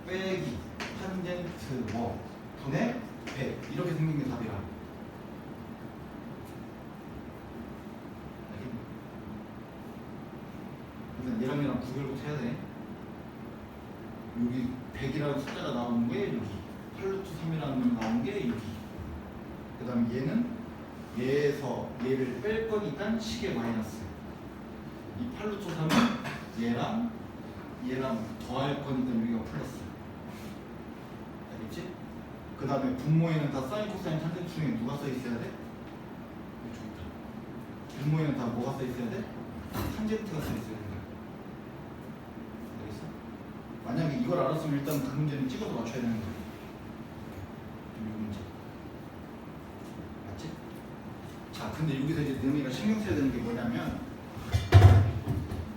빼기 탄젠트 뭐 분의 100 이렇게 생긴 게 답이라. 일단 얘랑 구별부터 해야 돼. 여기 100이라는 숫자가 나오는 게 여기 8루트 3이라는 게 나오는 게 여기. 그 다음에 얘는 얘에서 얘를 뺄 거니까 식의 마이너스. 이 8루트 3은 얘랑 더할 거니까 여기가 플러스. 알겠지? 그 다음에 분모에는 다 사인, 코사인, 탄젠트 중에 누가 써 있어야 돼? 여기 있다. 분모에는 다 뭐가 써 있어야 돼? 탄젠트가 써 있어야 돼. 알겠어? 만약에 이걸 알았으면 일단 그 문제는 찍어서 맞춰야 되는 거야. 이 문제. 근데 여기서 이제 너희가 신경 써야 되는 게 뭐냐면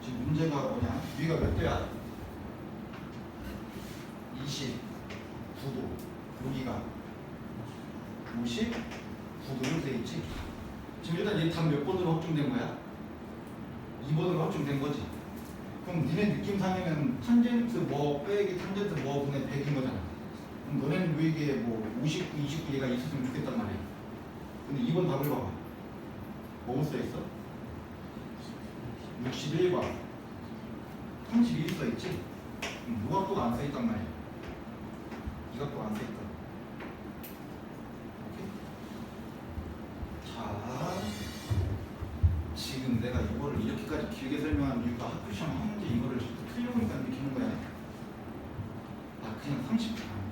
지금 문제가 뭐냐? 위가 몇 도야? 29도. 여기가 59도로 돼 있지. 지금 일단 얘 답 몇 번으로 확정된 거야? 2번으로 확정된 거지. 그럼 니네 느낌상에는 탄젠트 뭐 빼기 탄젠트 뭐 분의 100인 거잖아. 그럼 너네는 왜 이게 뭐 59, 29 얘가 있었으면 좋겠단 말이야. 근데 2번 답을 봐봐. 뭐뭐 써있어? 61번 32 써있지? 무각도가 안 써있단 말이야. 이 각도가 안 써있다. 오케이? 자, 지금 내가 이거를 이렇게까지 길게 설명한 이유가 학교 시험 한 문제 이거를 자꾸 틀려보니까 느끼는 거야. 아, 그냥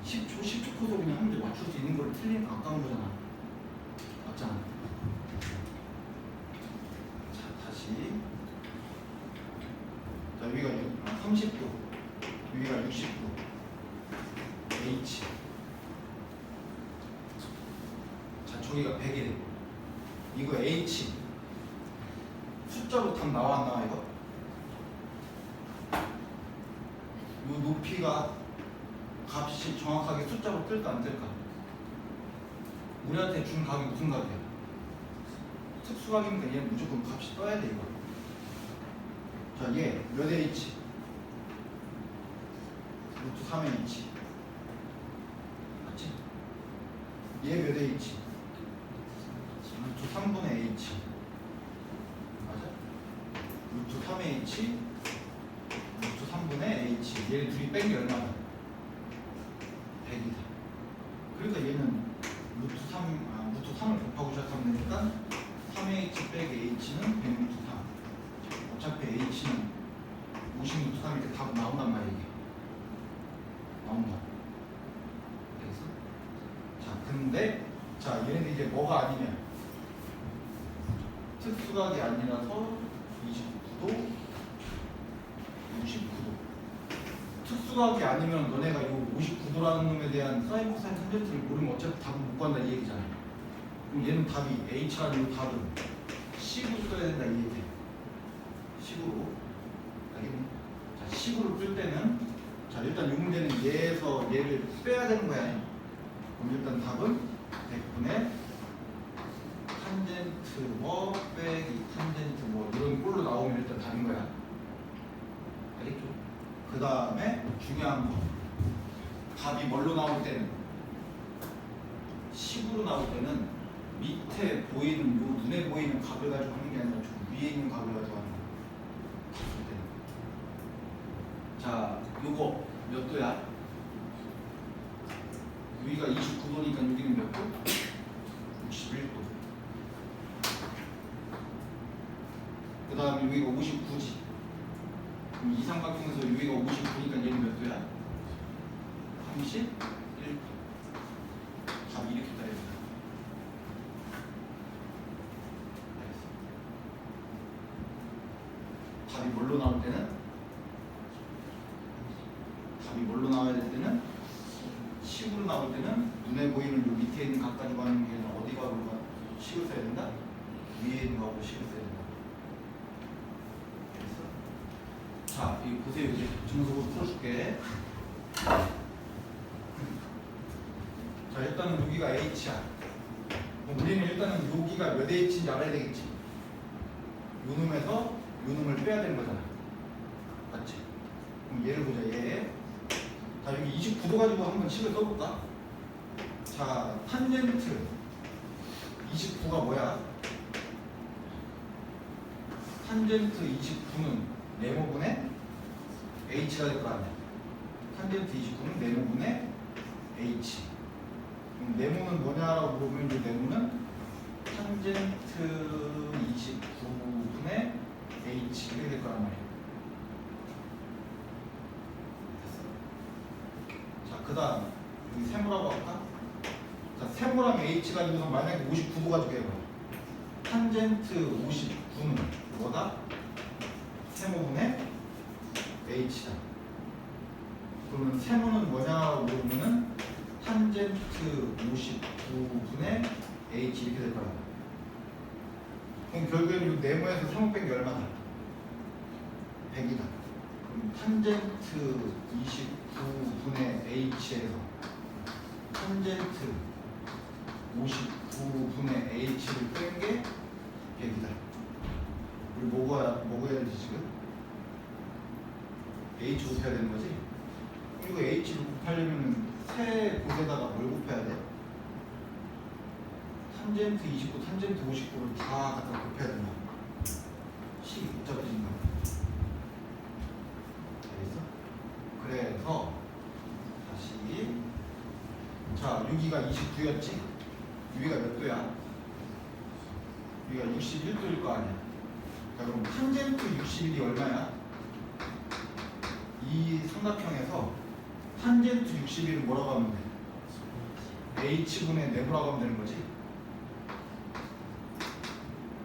10초 커서 그냥 한 문제 맞출 수 있는 거를 틀리니까 아까운 거잖아. 맞잖아. 자, 다시. 자, 여기가 30도, 여기가 60도, H. 자, 저기가 100이래. 이거 H. 숫자로 답 나와 안 나와 이거? 이 높이가 값이 정확하게 숫자로 뜰까 안 뜰까? 우리한테 준 값이 무슨 값이야? 특수각이니까 얘는 무조건 값이 떠야 돼 이거. 자, 얘 몇 H? 루트 3의 H. 맞지? 얘 몇 H? 루트 3분의 H. 맞아? 루트 3의 H, 루트 3분의 H. 얘를 둘이 뺀 게 얼마야? 100이다. 그러니까 얘는 루트 3을 곱하고 시작하면 되니까 3의 H 빼기 H는 100 루트 3. 어차피 H는 50 루트 3 이렇게 답 나온단 말이야 이게. 나온다. 알겠어? 자, 근데 자, 얘네들 이제 뭐가 아니냐? 특수각이 아니라서 29도, 69도. 특수각이 아니면 너네가 이 59도라는 놈에 대한 사인 코사인 탄젠트를 모르면 어차피 답은 못 구한다 이 얘기잖아. 그럼 얘는 답이 H라는 답은 10으로 써야 된다 이 얘기야. 10으로. 알겠니? 자, 10으로 풀 때는 자, 일단 이 문제는 얘에서 얘를 빼야 되는 거야. 그럼 일단 답은 100분의 탄젠트 뭐 빼기 탄젠트 뭐 이런 꼴로 나오면 일단 답인 거야. 알겠죠? 그 다음에 중요한 거 답이 뭘로 나올 때는 10으로 나올 때는 밑에 보이는 요 눈에 보이는 값을 가지고 하는 게 아니라 저 위에 있는 값을 가지고 하는 거야. 자, 요거 몇 도야? 여기가 29도니까 여기는 몇 도? 61도. 그 다음에 여기가 59지. 그럼 이 삼각형에서 여기가 59니까 얘는 몇 도야? 31도. 답이 이렇게 따야 돼. 답이 뭘로 나올 때는? 답이 뭘로 나와야 될 때는? 10으로 나올 때는 눈에 보이는 요 밑에 있는 각 가지고 하는 게 아니라 어디 값으로 10을 써야 된다? 위에 있는 값으로 10을 써야 된다. 그래서 자, 이거 보세요. 이제 정석으로 풀어줄게. 자, 일단은 여기가 H야. 그럼 우리는 일단은 여기가 몇 H인지 알아야 되겠지. 요 놈에서 요 놈을 빼야 되는 거잖아. 맞지? 그럼 얘를 보자. 얘. 자, 여기 29도 가지고 한번 식을 써볼까? 자, 탄젠트 29가 뭐야? 탄젠트 29는 네모분의 H가 될 거 아니야. 탄젠트 29는 네모분의 H. 그럼 네모는 뭐냐라고 물어보면 이 네모는 탄젠트 29분의 H 이렇게 될 거란 말이야. 자, 그 다음 여기 세모라고 할까? 자, 세모랑 H가 있어서 만약에 59도 가지고 해봐. 탄젠트 59는 뭐다? 세모분의 H다. 그러면 세모는 뭐냐고 물으면은 탄젠트 59분의 H 이렇게 될 거야. 그럼 결국에는 이 네모에서 3억 뺀 게 얼마다? 100이다. 그럼 탄젠트 29분의 h에서 탄젠트 59분의 h를 뺀 게 100이다. 우리 뭐가 해야 되지 지금? h 곱해야 되는 거지? 그리고 h를 곱하려면 세 곳에다가 뭘 곱해야 돼? 탄젠트 29, 탄젠트 59를 다 갖다 곱해야 된다. 식이 복잡해진다. 알겠어? 그래서 다시 자 6기가 29였지? 6기가 몇 도야? 6기가 61도일 거 아니야. 자 그럼 탄젠트 61이 얼마야? 이 삼각형에서 탄젠트 61은 뭐라고 하면 돼? h분의 네모라고 하면 되는 거지?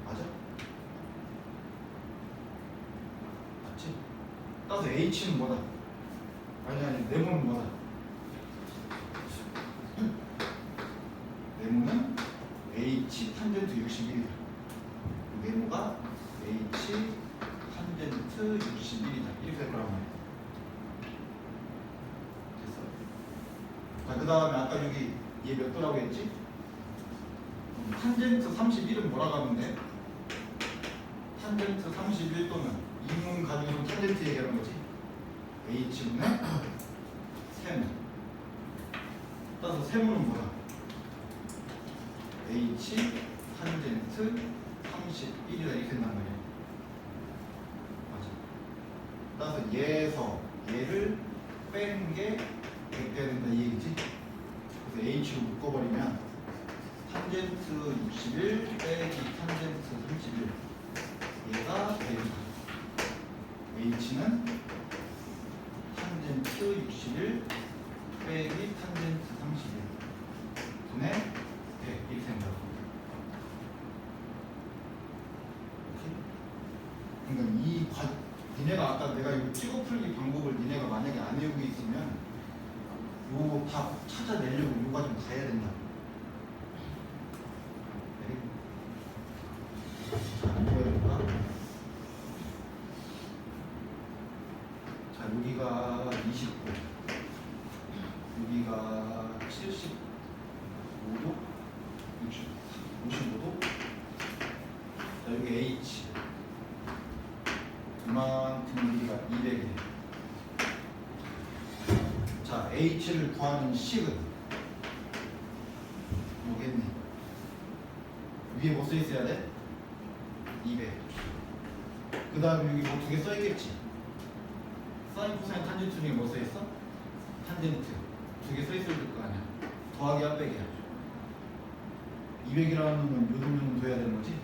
맞아? 맞지? 따라서 h는 뭐다? 아니 네모는 뭐다? 네모는 h 탄젠트 61이다. 네모가 h 탄젠트 61이다. 이렇게 될 거란 말이야. 자, 그 다음에 아까 여기 얘 몇 도라고 했지? 탄젠트 31은 뭐라고 하면 돼? 탄젠트 31도면 인문 가지고 탄젠트 얘기하는 거지? h분의 세모. 따라서 세모는 뭐야? h 탄젠트 31이다 이렇게 된단 말이야. 맞아. 따라서 얘에서 얘를 뺀 게 100 돼야 된다 이 얘기지? 그래서 h로 묶어버리면 탄젠트 61 빼기 탄젠트 31 얘가 100이다. h는 탄젠트 61 빼기 탄젠트 31 분의 100 이렇게 된다고. 그러니까 니네가 아까 내가 이 찍어 풀기 방법을 니네가 만약에 안 외우고 있으면 요거 다 찾아내려고 요가 좀 가야 된다. 네. 자, 뭐야 될까? 자, 여기가 29, 여기가 75도, 55도. 자, 여기 H. 이만큼 여기가 200이에요. 자, h를 구하는 식은 뭐겠니? 위에 뭐 써 있어야 돼? 200. 그 다음에 여기 뭐 두 개 써 있겠지? 사인, 코사인, 탄젠트 중에 뭐 써 있어? 탄젠트 두 개 써 있을 거 아니야. 더하기야 빼기야. 200이라는 놈은 요 놈은 둬야 되는 거지?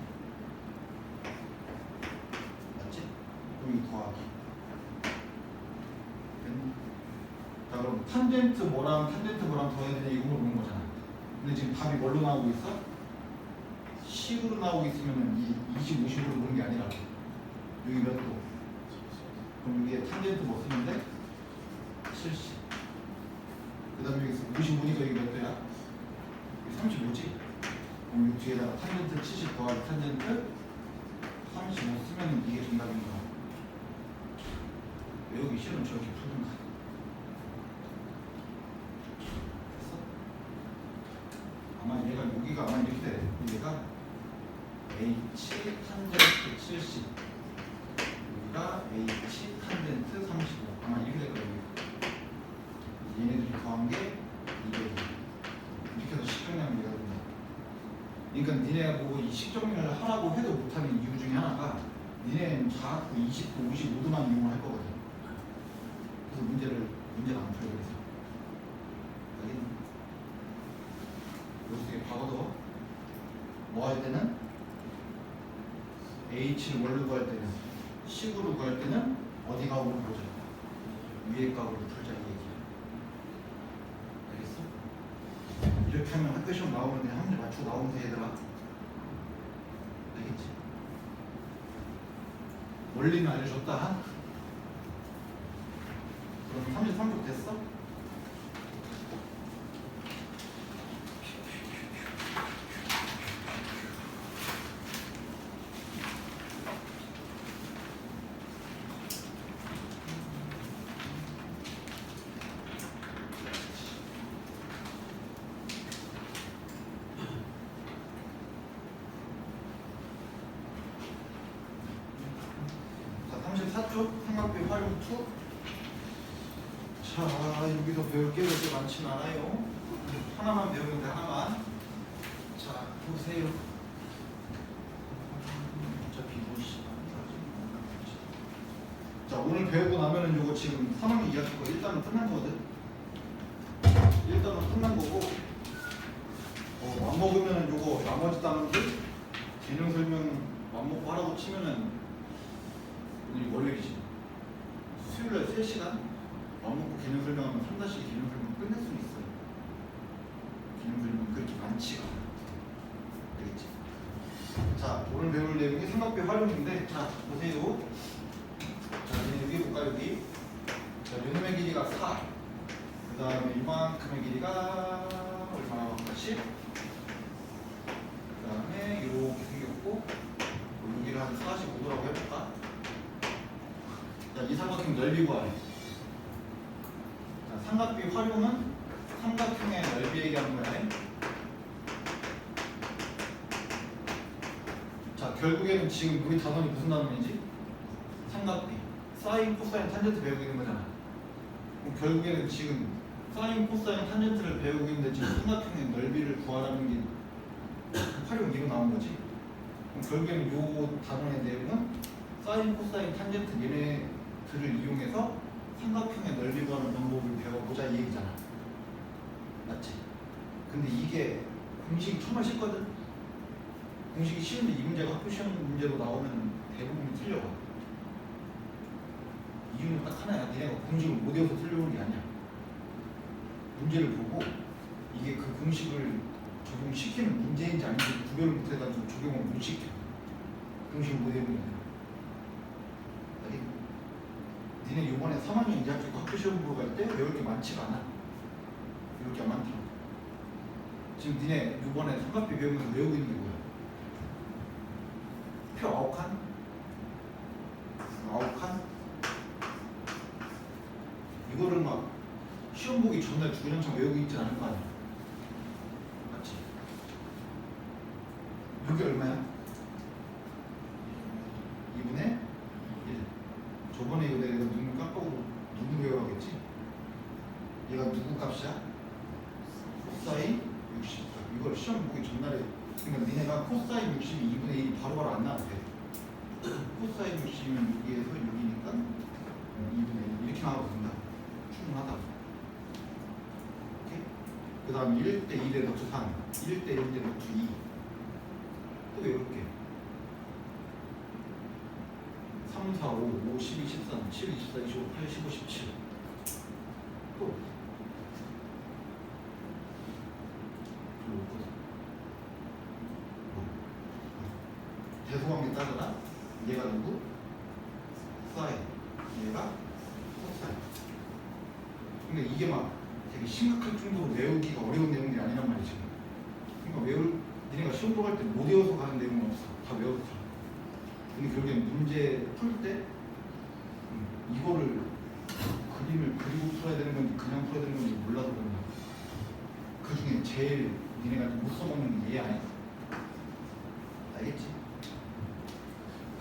맞지? 여기 더하기. 자 그럼 탄젠트 뭐랑 더해야 되냐 이거 물어보는 거잖아. 근데 지금 답이 뭘로 나오고 있어? 식으로 나오고 있으면 이 20, 50으로 보는 게 아니라 여기 몇 도? 그럼 여기에 탄젠트 뭐 쓰면 돼? 70. 그 다음에 여기서 55니까 여기 몇 도야? 여기 35지? 그럼 여기 뒤에다가 탄젠트 70 더하기 탄젠트 35 쓰면 이게 정답인 거야. 외우기 싫으면 저렇게 풀든가. 아마 얘가 여기가 아마 이렇게 돼. 얘가 h 탄젠트 70 여기가 h 탄젠트 35 아마 이렇게 될 거예요. 얘네들이 더한 게 200 이렇게 해서 식정량을 내야 된다. 그러니까 니네가 보고 이 식정량을 하라고 해도 못하는 이유 중에 하나가 니네는 자꾸 29, 55도만 이용을 할 거거든. 그래서 문제를 안 풀려 그래서. 여기서 봐봐도 뭐 할 때는 h를 뭘로 구할 때는 식으로 구할 때는 어디 가구로 보자. 위에 가구로 풀자 이 얘기야. 알겠어? 이렇게 하면 학교 시험 나오면 그냥 한 문제 맞추고 나오면 돼 얘들아. 알겠지? 원리는 알려줬다. 그럼 33쪽 됐어? 4쪽 삼각비 활용 2. 자, 여기서 배울 게 그렇게 많진 않아요. 하나만 배우면 돼, 하나만. 자, 보세요. 어차피 이거 시간. 자, 오늘 배우고 나면은 요거 지금 3학년 2학기 거 일단은 끝난 거거든. 일단은 끝난 거고, 안 먹으면은 요거 나머지 단원들 개념 설명 안 먹고 하라고 치면은 오늘 월요일이지. 수요일날 3시간 안 먹고 개념 설명하면 3다시 개념 설명 끝낼 수 있어요. 개념 설명 그렇게 많지가 않아. 알겠지? 자, 오늘 배울 내용이 삼각비 활용인데, 자, 보세요. 자, 여기 볼까, 여기. 자, 요놈의 길이가 4. 그 다음에 이만큼의 길이가 얼마나 갈까? 10. 그 다음에 이렇게 생겼고, 여기를 한 45도라고 해볼까? 자, 이 삼각형 넓이 구하래. 자, 삼각비 활용은 삼각형의 넓이 얘기하는 거야. 자, 결국에는 지금 우리 단원이 무슨 단원이지? 삼각비. 사인, 코사인, 탄젠트 배우고 있는 거잖아. 그럼 결국에는 지금 사인, 코사인, 탄젠트를 배우고 있는데 지금 삼각형의 넓이를 구하라는 게 활용 이로 나온 거지. 그럼 결국에는 요 단원의 내용은 사인, 코사인, 탄젠트 얘네들을 이용해서 삼각형의 넓이 구하는 방법을 배워보자 이 얘기잖아. 맞지? 근데 이게 공식이 정말 쉽거든. 공식이 쉬운데 이 문제가 학교 시험 문제로 나오면 대부분이 틀려가. 이유는 딱 하나야. 니네가 공식을 못 외워서 틀려오는 게 아니야. 문제를 보고 이게 그 공식을 적용시키는 문제인지 아닌지 구별을 못해가지고 적용을 못 시켜. 공식을 못 외우면 돼. 니네 이번에 3학년 2학기 학교 시험 보러 갈 때 외울 게 많지가 않아. 외울 게 많다. 지금 니네 이번에 삼각비 배우면서 외우고 있는 게 뭐야? 표 9칸? 9칸? 이거를 막 시험 보기 전날 주구장창 외우고 있지 않을 거 아니야. 맞지? 이게 얼마야? 2분의 1. 저번에 이거 내가 눈을 깜빡으로 누구 외워야겠지? 얘가 누구 값이야? 코사인 60. 이걸 시험 보기 전날에, 그러니까 니네가 코사인 60이 2분의 1이 바로바로 안 나와도 돼. 코사인 60이면 여기에서 여기니까 2분의 1 이렇게 나와도 된다. 충분하다. 오케이? 그 다음 1대 1에 넣고 3, 1대 1에 넣고 2. 또 외울게. 3, 4, 5, 5, 12, 13, 7, 24, 25, 8, 15, 17. 또 대소관계 따져라. 얘가 누구? 사인. 얘가 코사인. 근데 이게 막 되게 심각할 정도로 외우기가 어려운 내용들이 아니란 말이지. 그러니까 니네가 시험 보러 갈 때 못 외워서 가는 내용은 없어. 다 외워서 가. 근데 결국엔 문제 풀 때 이거를 그림을 그리고 풀어야 되는 건지 그냥 풀어야 되는 건지 몰라서 그런 거야. 그 중에 제일 니네가 못 써먹는 게 얘 아니야. 알겠지?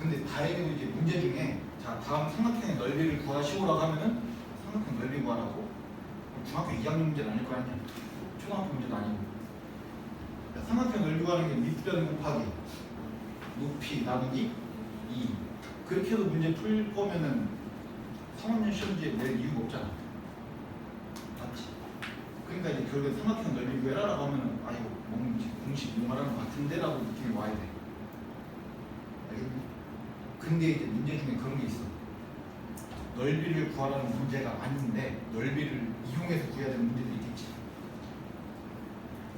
근데 다행히도 이제 문제 중에 자 다음 삼각형의 넓이를 구하시오라고 하면은 삼각형 넓이 구하라고 중학교 2학년 문제는 아닐 거 아니야. 초등학교 문제도 아니고. 삼각형 넓이 구하는 게 밑변 곱하기 높이 나누기 2. 그렇게 해도 문제 풀 거면은 3학년 시험지에 낼 이유가 없잖아. 맞지? 그러니까 이제 결국에 삼각형 넓이 구해라라고 하면은 아 이거 뭔지 공식 이용하라는 것 같은데 라고 느낌이 와야 돼. 알겠니? 근데 이제 문제 중에 그런 게 있어. 넓이를 구하라는 문제가 아닌데 넓이를 이용해서 구해야 되는 문제들이 있겠지.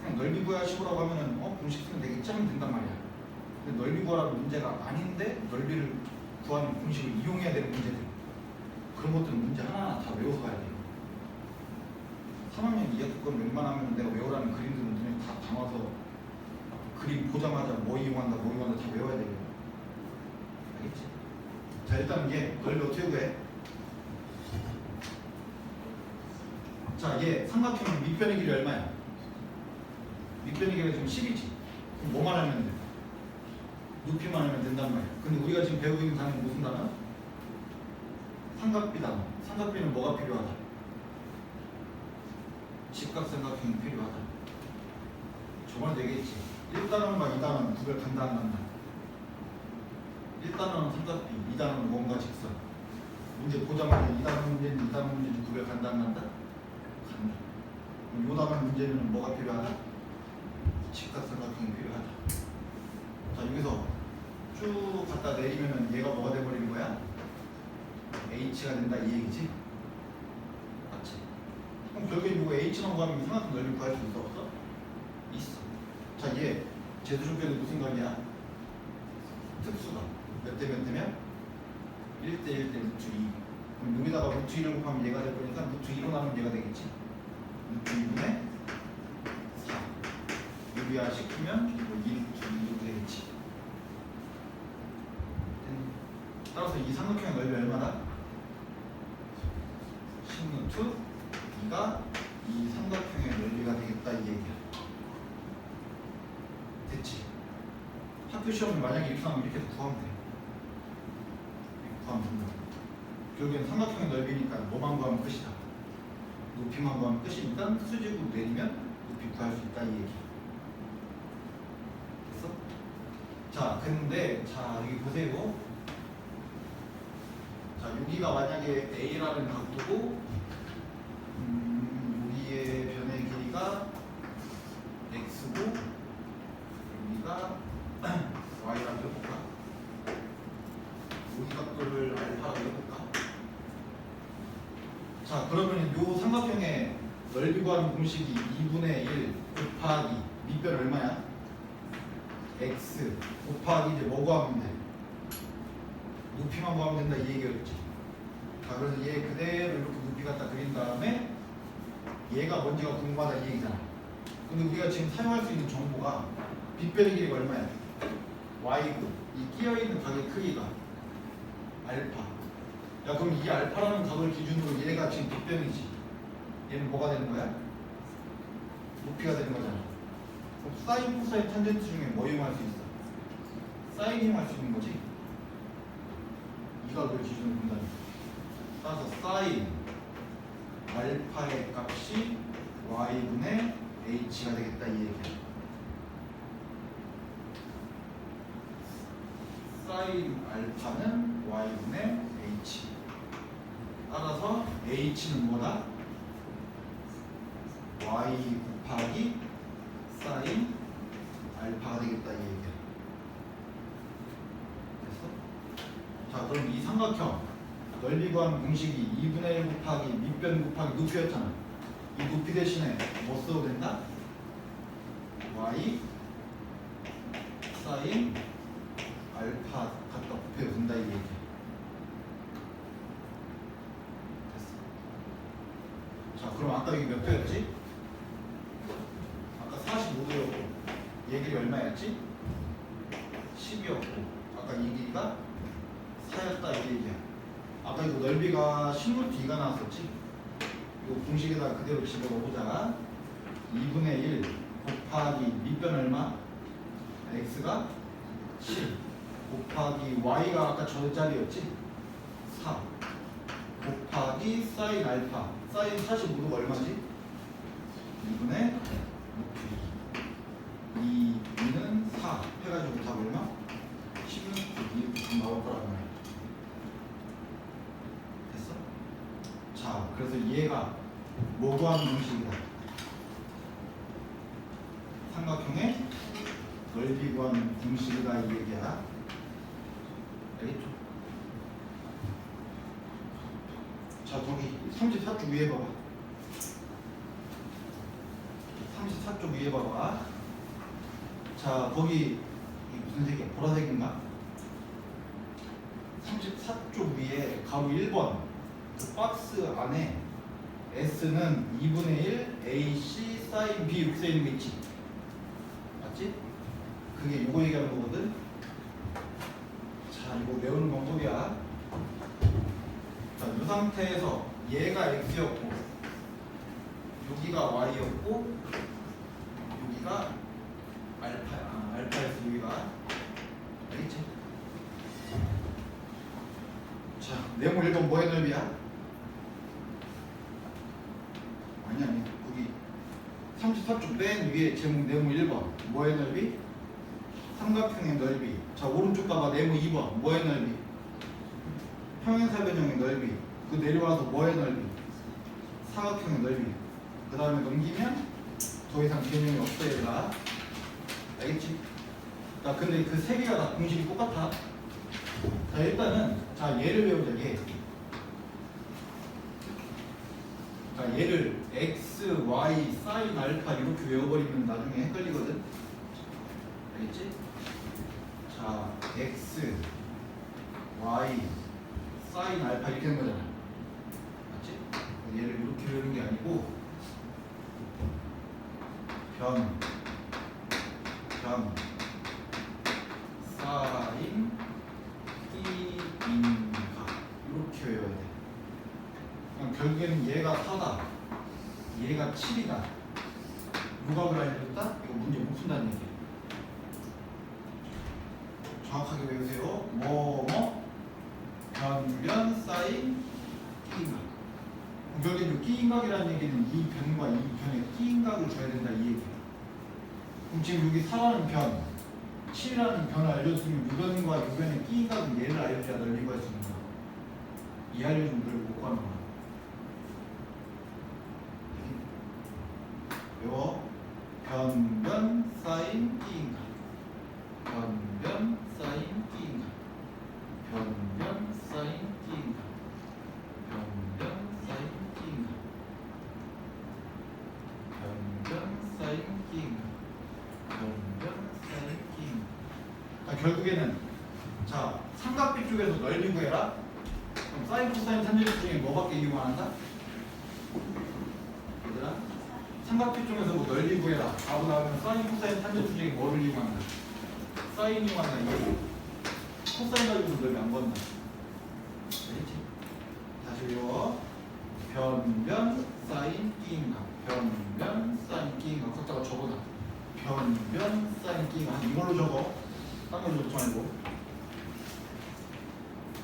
그냥 넓이 구하시오라고 하면은 공식 쓰면 되겠지 하면 된단 말이야. 근데 넓이 구하라는 문제가 아닌데 넓이를 구하는 공식을 이용해야 되는 문제들, 그런 것들은 문제 하나하나 다 외워서 가야 돼요. 3학년 2학기 건 웬만하면 내가 외우라는 그림들은 눈에 다 담아서 그림 보자마자 뭐 이용한다 다 외워야 돼요. 알겠지? 자, 일단 얘 넓이 어떻게 구해? 자, 얘 삼각형 밑변의 길이 얼마야? 밑변의 길이가 지금 10이지. 그럼 뭐만 하면 돼? 높이만 하면 된단 말이야. 근데 우리가 지금 배우고 있는 단어는 무슨 단어? 삼각비다. 삼각비는 뭐가 필요하다? 직각삼각형이 필요하다. 저번에 얘기했지. 1단원과 2단원 구별 간다 안 간다. 1단원은 삼각비, 2단원은 뭔가 직선. 문제 보자마자 2단원 문제는 2단원 문제는 구별 간다 안 간다? 간다. 그럼 요 단원 문제는 뭐가 필요하다? 직각삼각형이 필요하다. 자, 여기서 쭉 갖다 내리면은 얘가 뭐가 돼버리는 거야? H가 된다 이 얘기지? 맞지? 그럼 결국에 이거 H만 구하면 삼각형 넓이 구할 수 있어 없어? 있어. 자, 얘 제수중표는 무슨 관계야? 특수가 몇 대 몇 대면? 1대 1대 루트 2. 그럼 여기다가 루트 2를 곱하면 얘가 될 거니까 루트 2로 나누면 얘가 되겠지? 루트 2분의 4. 유리화 시키면 2루트 2로 되겠지. 따라서 이 삼각형의 넓이 얼마다? 10루트 2가 이 삼각형의 넓이가 되겠다 이 얘기야. 됐지? 학교 시험을 만약에 이렇게 하면 이렇게 구하면 돼. 이렇게 구하면 된다. 결국엔 삼각형의 넓이니까 뭐만 구하면 끝이다. 높이만 구하면 끝이니까 수직으로 내리면 높이 구할 수 있다 이 얘기. 됐어? 자, 근데 자 여기 보세요. 자, 여기가 만약에 A라는 각도고 여기의 변의 길이가 X고 여기가 Y라고 해볼까? 여기 각도를 알파라고 해볼까? 자, 그러면 이 삼각형의 넓이 구하는 공식이 2분의 1 곱하기 밑변 얼마야? X 곱하기 이제 뭐 구하면 돼? 높이만 구하면 된다 이 얘기였지. 자, 그래서 얘 그대로 이렇게 높이 갖다 그린 다음에 얘가 뭔지가 궁금하다 이 얘기잖아. 근데 우리가 지금 사용할 수 있는 정보가 빗변의 길이가 얼마야? y고 이 끼어있는 각의 크기가 알파. 야, 그럼 이 알파라는 각을 기준으로 얘가 지금 빗변이지. 얘는 뭐가 되는 거야? 높이가 되는 거잖아. 그럼 사인, 코사인, 탄젠트 중에 뭐 이용할 수 있어? 사인 이용할 수 있는 거지. 이 각을 기준으로 본다면. 따라서 사인 알파의 값이 y분의 h가 되겠다 이 얘기야. 사인 알파는 y분의 h. 따라서 h는 뭐다? y 곱하기 사인 알파가 되겠다 이 얘기야. 됐어? 자, 그럼 이 삼각형 넓이 구하는 공식이 2분의 1 곱하기 밑변 곱하기 높이였잖아. 이 높이 대신에 뭐 써도 된다? y 사인 알파 갖다 곱해도 된다 이 얘기야. 됐어. 자, 그럼 아까 이게 몇 도였지? 아까 45도였고 얘 길이 얼마였지? 10이었고 아까 이 길이가 4였다 이 얘기야. 아까 이거 넓이가 10루트 2가 나왔었지? 이 공식에다 그대로 집어넣어보자. 2분의 1 곱하기 밑변 얼마? x가 7 곱하기 y가 아까 저 자리였지? 4 곱하기 사인 알파. 사인 45도가 얼마지? 2분의 루트 2. 2는 4 해가지고 답 얼마? 16루트 2 나올 거란 말이야. 자, 그래서 얘가 뭐 구하는 공식이다? 삼각형의 넓이 구하는 공식이다 이 얘기야. 알겠죠? 자, 저기 34쪽 위에 봐봐. 34쪽 위에 봐봐. 자, 거기 이게 무슨 색이야? 보라색인가? 34쪽 위에 가로 1번 그 박스 안에 S는 2분의 1 AC 사인 B 이렇게 써있는 게 있지? 맞지? 그게 요거 얘기하는 거거든? 자, 이거 외우는 방법이야. 자, 이 상태에서 얘가 X였고 여기가 Y였고 여기가 알파야. 알파에서 여기가 알겠지? 자, 네모 1번 뭐의 넓이야? 아니 거기 34쪽 맨 위에 제목 네모 1번 뭐의 넓이? 삼각형의 넓이. 자, 오른쪽 봐봐. 네모 2번 뭐의 넓이? 평행사변형의 넓이. 그 내려와서 뭐의 넓이? 사각형의 넓이. 그 다음에 넘기면 더 이상 개념이 없어 얘들아. 알겠지? 자, 근데 그 세 개가 다 공식이 똑같아. 자, 일단은 자 얘를 배우자. 얘. 자, 얘를 x, y, sin, 알파 이렇게 외워버리면 나중에 헷갈리거든. 알겠지? 자, x, y, sin, 알파 이렇게 되는 거잖아. 맞지? 얘를 이렇게 외우는 게 아니고 변, sin, t인가 이렇게 외워야 돼. 그럼 결국에는 얘가 4다, 얘가 7이다. 누각을 알려줬다? 이거 문제 못 푼다는 얘기야. 정확하게 외우세요. 변, 사인, 끼인각. 결국엔 끼인각이라는 얘기는 이 변과 이 변에 끼인각을 줘야 된다 이 얘기야. 그럼 지금 여기 4라는 변, 7이라는 변을 알려줬으면 유변과 유변의 끼인각은 얘를 알려줘야 넓이 구할 수 있는 거야. 이 알려주면 넓이 못 구하는 거야. 외워. 변, 사인, 끼인각. 변, 사인, 끼인각. 변, 사인, 끼인각. 변, 사인, 끼인각. 변, 사인, 끼인각. 변, 사인, 끼인각. 그러니까 결국에는 자 삼각비 쪽에서 넓이 구해라. 그럼 사인, 코사인, 탄젠트 중에 뭐밖에 이용 안 한다? 얘들아, 삼각비 쪽에서 뭐 넓이 구해라. 답을 나오면 사인, 코사인, 탄젠트 중에 뭐를 이용한다? 사인 이용한다. 이거 코사인 가지고 넓이 안 건다. 알겠지? 다시 외워. 변, 사인, 끼인각. 변, 사인, 끼인각. 갖다가 적어놔. 변, 사인, 끼인각. 이걸로 적어. 딴 걸로 적지 말고.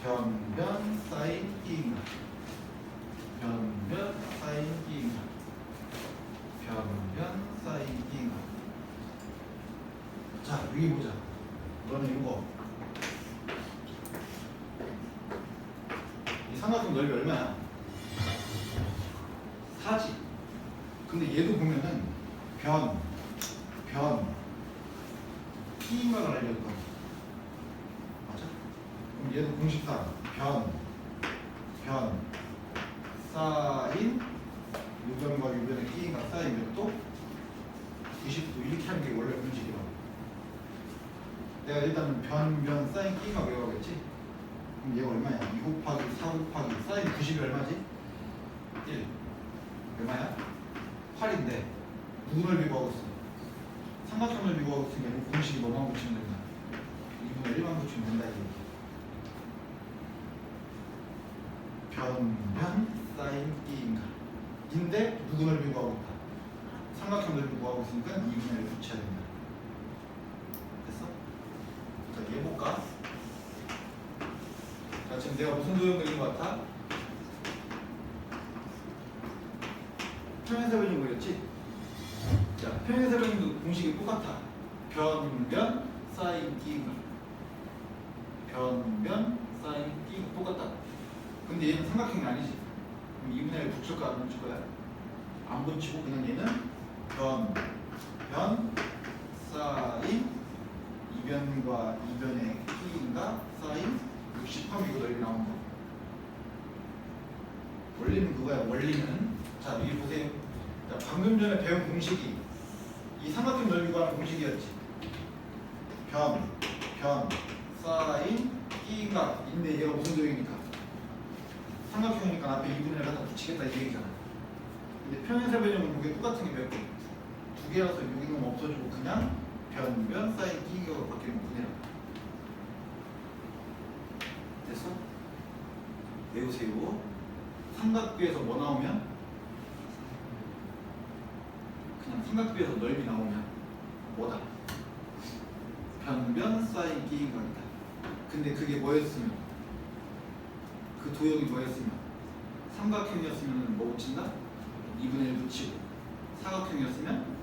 변, 사인, 끼인각. 변, 사인, 끼인각. 변, 사인, 끼인각. 자, 여기 보자. 너는 이거 이 삼각형 넓이 얼마야? 4지. 근데 얘도 보면은 변, 끼인각을 알려줄 거야. 맞아? 그럼 얘도 공식상 변, 사인, 유변과 유변의 끼인각 사인 몇 도? 90도. 이렇게 하는 게 원래 공식이야. 내가 일단은 변, 사인, 끼인각 외워야겠지? 그럼 얘가 얼마야? 2 곱하기 4 곱하기 사인 90이 얼마지? 1. 얼마야? 8인데 누구 넓이 구하고 있어? 삼각형 넓이 구하고 있으니까 공식이 뭐만 붙이면 된다. 2분의 1만 붙이면 된다. 이게 변, 사인, 끼인각 인데 누구 넓이 구하고 있다? 삼각형 넓이 구하고 있으니까 2분의 1 붙여야 된다. 됐어? 자, 얘 볼까? 자, 지금 내가 무슨 도형 그린 것 같아? 평행사변형 그렸지? 자, 평행사변형도 공식이 똑같아. 변, 사인, 끼인각. 변, 사인, 끼인각 똑같다. 근데 얘는 삼각형이 아니지. 그럼 2분의 1 붙일까 안 붙일 거야? 안 붙이고 그냥 얘는 변, 사인, 이변과 이변의 끼인각, 사인 60함 이거 넓이 나온다. 원리는 그거야. 원리는 자 여기 보세요. 자, 방금 전에 배운 공식이 이 삼각형 넓이 구하는 공식이었지. 변, 사인, 끼인각인데 얘가 무슨 도형이니까? 삼각형이니까 앞에 2분의 1 갖다 붙이겠다 이 얘기잖아. 근데 평행사변형은 이게 똑같은 게 몇 개? 두 개라서 여기는 없어지고 그냥 변, 사인, 끼인각으로 바뀌는 분해라. 됐어? 외우세요. 삼각비에서 뭐 나오면? 그냥 삼각비에서 넓이 나오면 뭐다? 변, 사인, 끼인각이다. 근데 그게 뭐였으면? 그 도형이 뭐였으면 삼각형이었으면 뭐 붙인다? 2분의 1 붙이고 사각형이었으면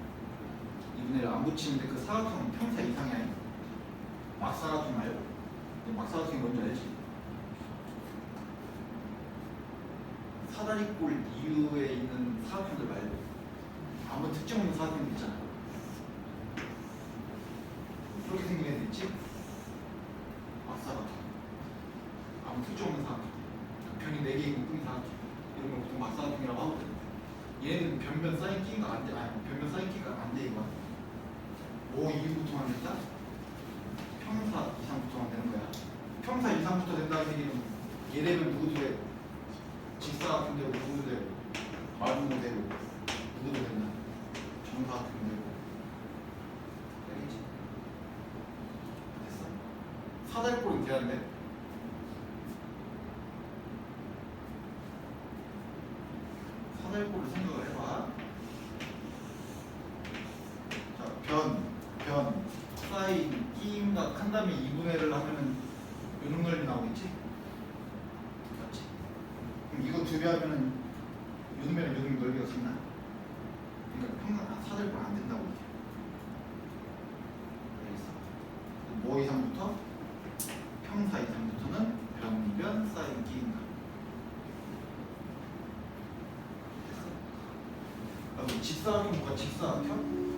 2분의 1 안 붙이는데 그 사각형은 평사 이상이 아니야. 막사각형 말고 막사각형이 뭔지 알지? 사다리꼴 이후에 있는 사각형들 말고 아무 특정 없는 사각형 있잖아. 이렇게 생긴 애들 있지? 막사각형 아무 특정 없는 사각형 변이 4개 있고 끈 사각형 이런 걸 보통 막사각형이라고 하거든. 얘는 변변 사인 끼가 안 돼. 아니 변변 사인 끼가 안 돼 이거. 5 이후부터만 됐다? 평사 이상부터만 되는 거야. 평사 이상부터 된다는 얘기는 얘네는 누구도 되고 직사각형 되고 누구도 되고 마름모 되고 누구도 된다. 정사각형 되고 알겠지? 됐어. 사다리꼴은 돼야 돼. 사다리꼴을 생각을 해봐. 자, 변, 사인, 끼임각 한 다음에 2분의 1을 하면은 요런 넓이 나오겠지? 맞지? 그럼 이거 두 배 하면은 요놈이랑 요놈 넓이가 같나? 그러니까 평균 사다리꼴 안 된다고 이게. 알겠어? 뭐 이상부터? 평사 이상부터는 변, 사인, 끼임각. 됐어? 그럼 직사각형 뭐가 직사각형?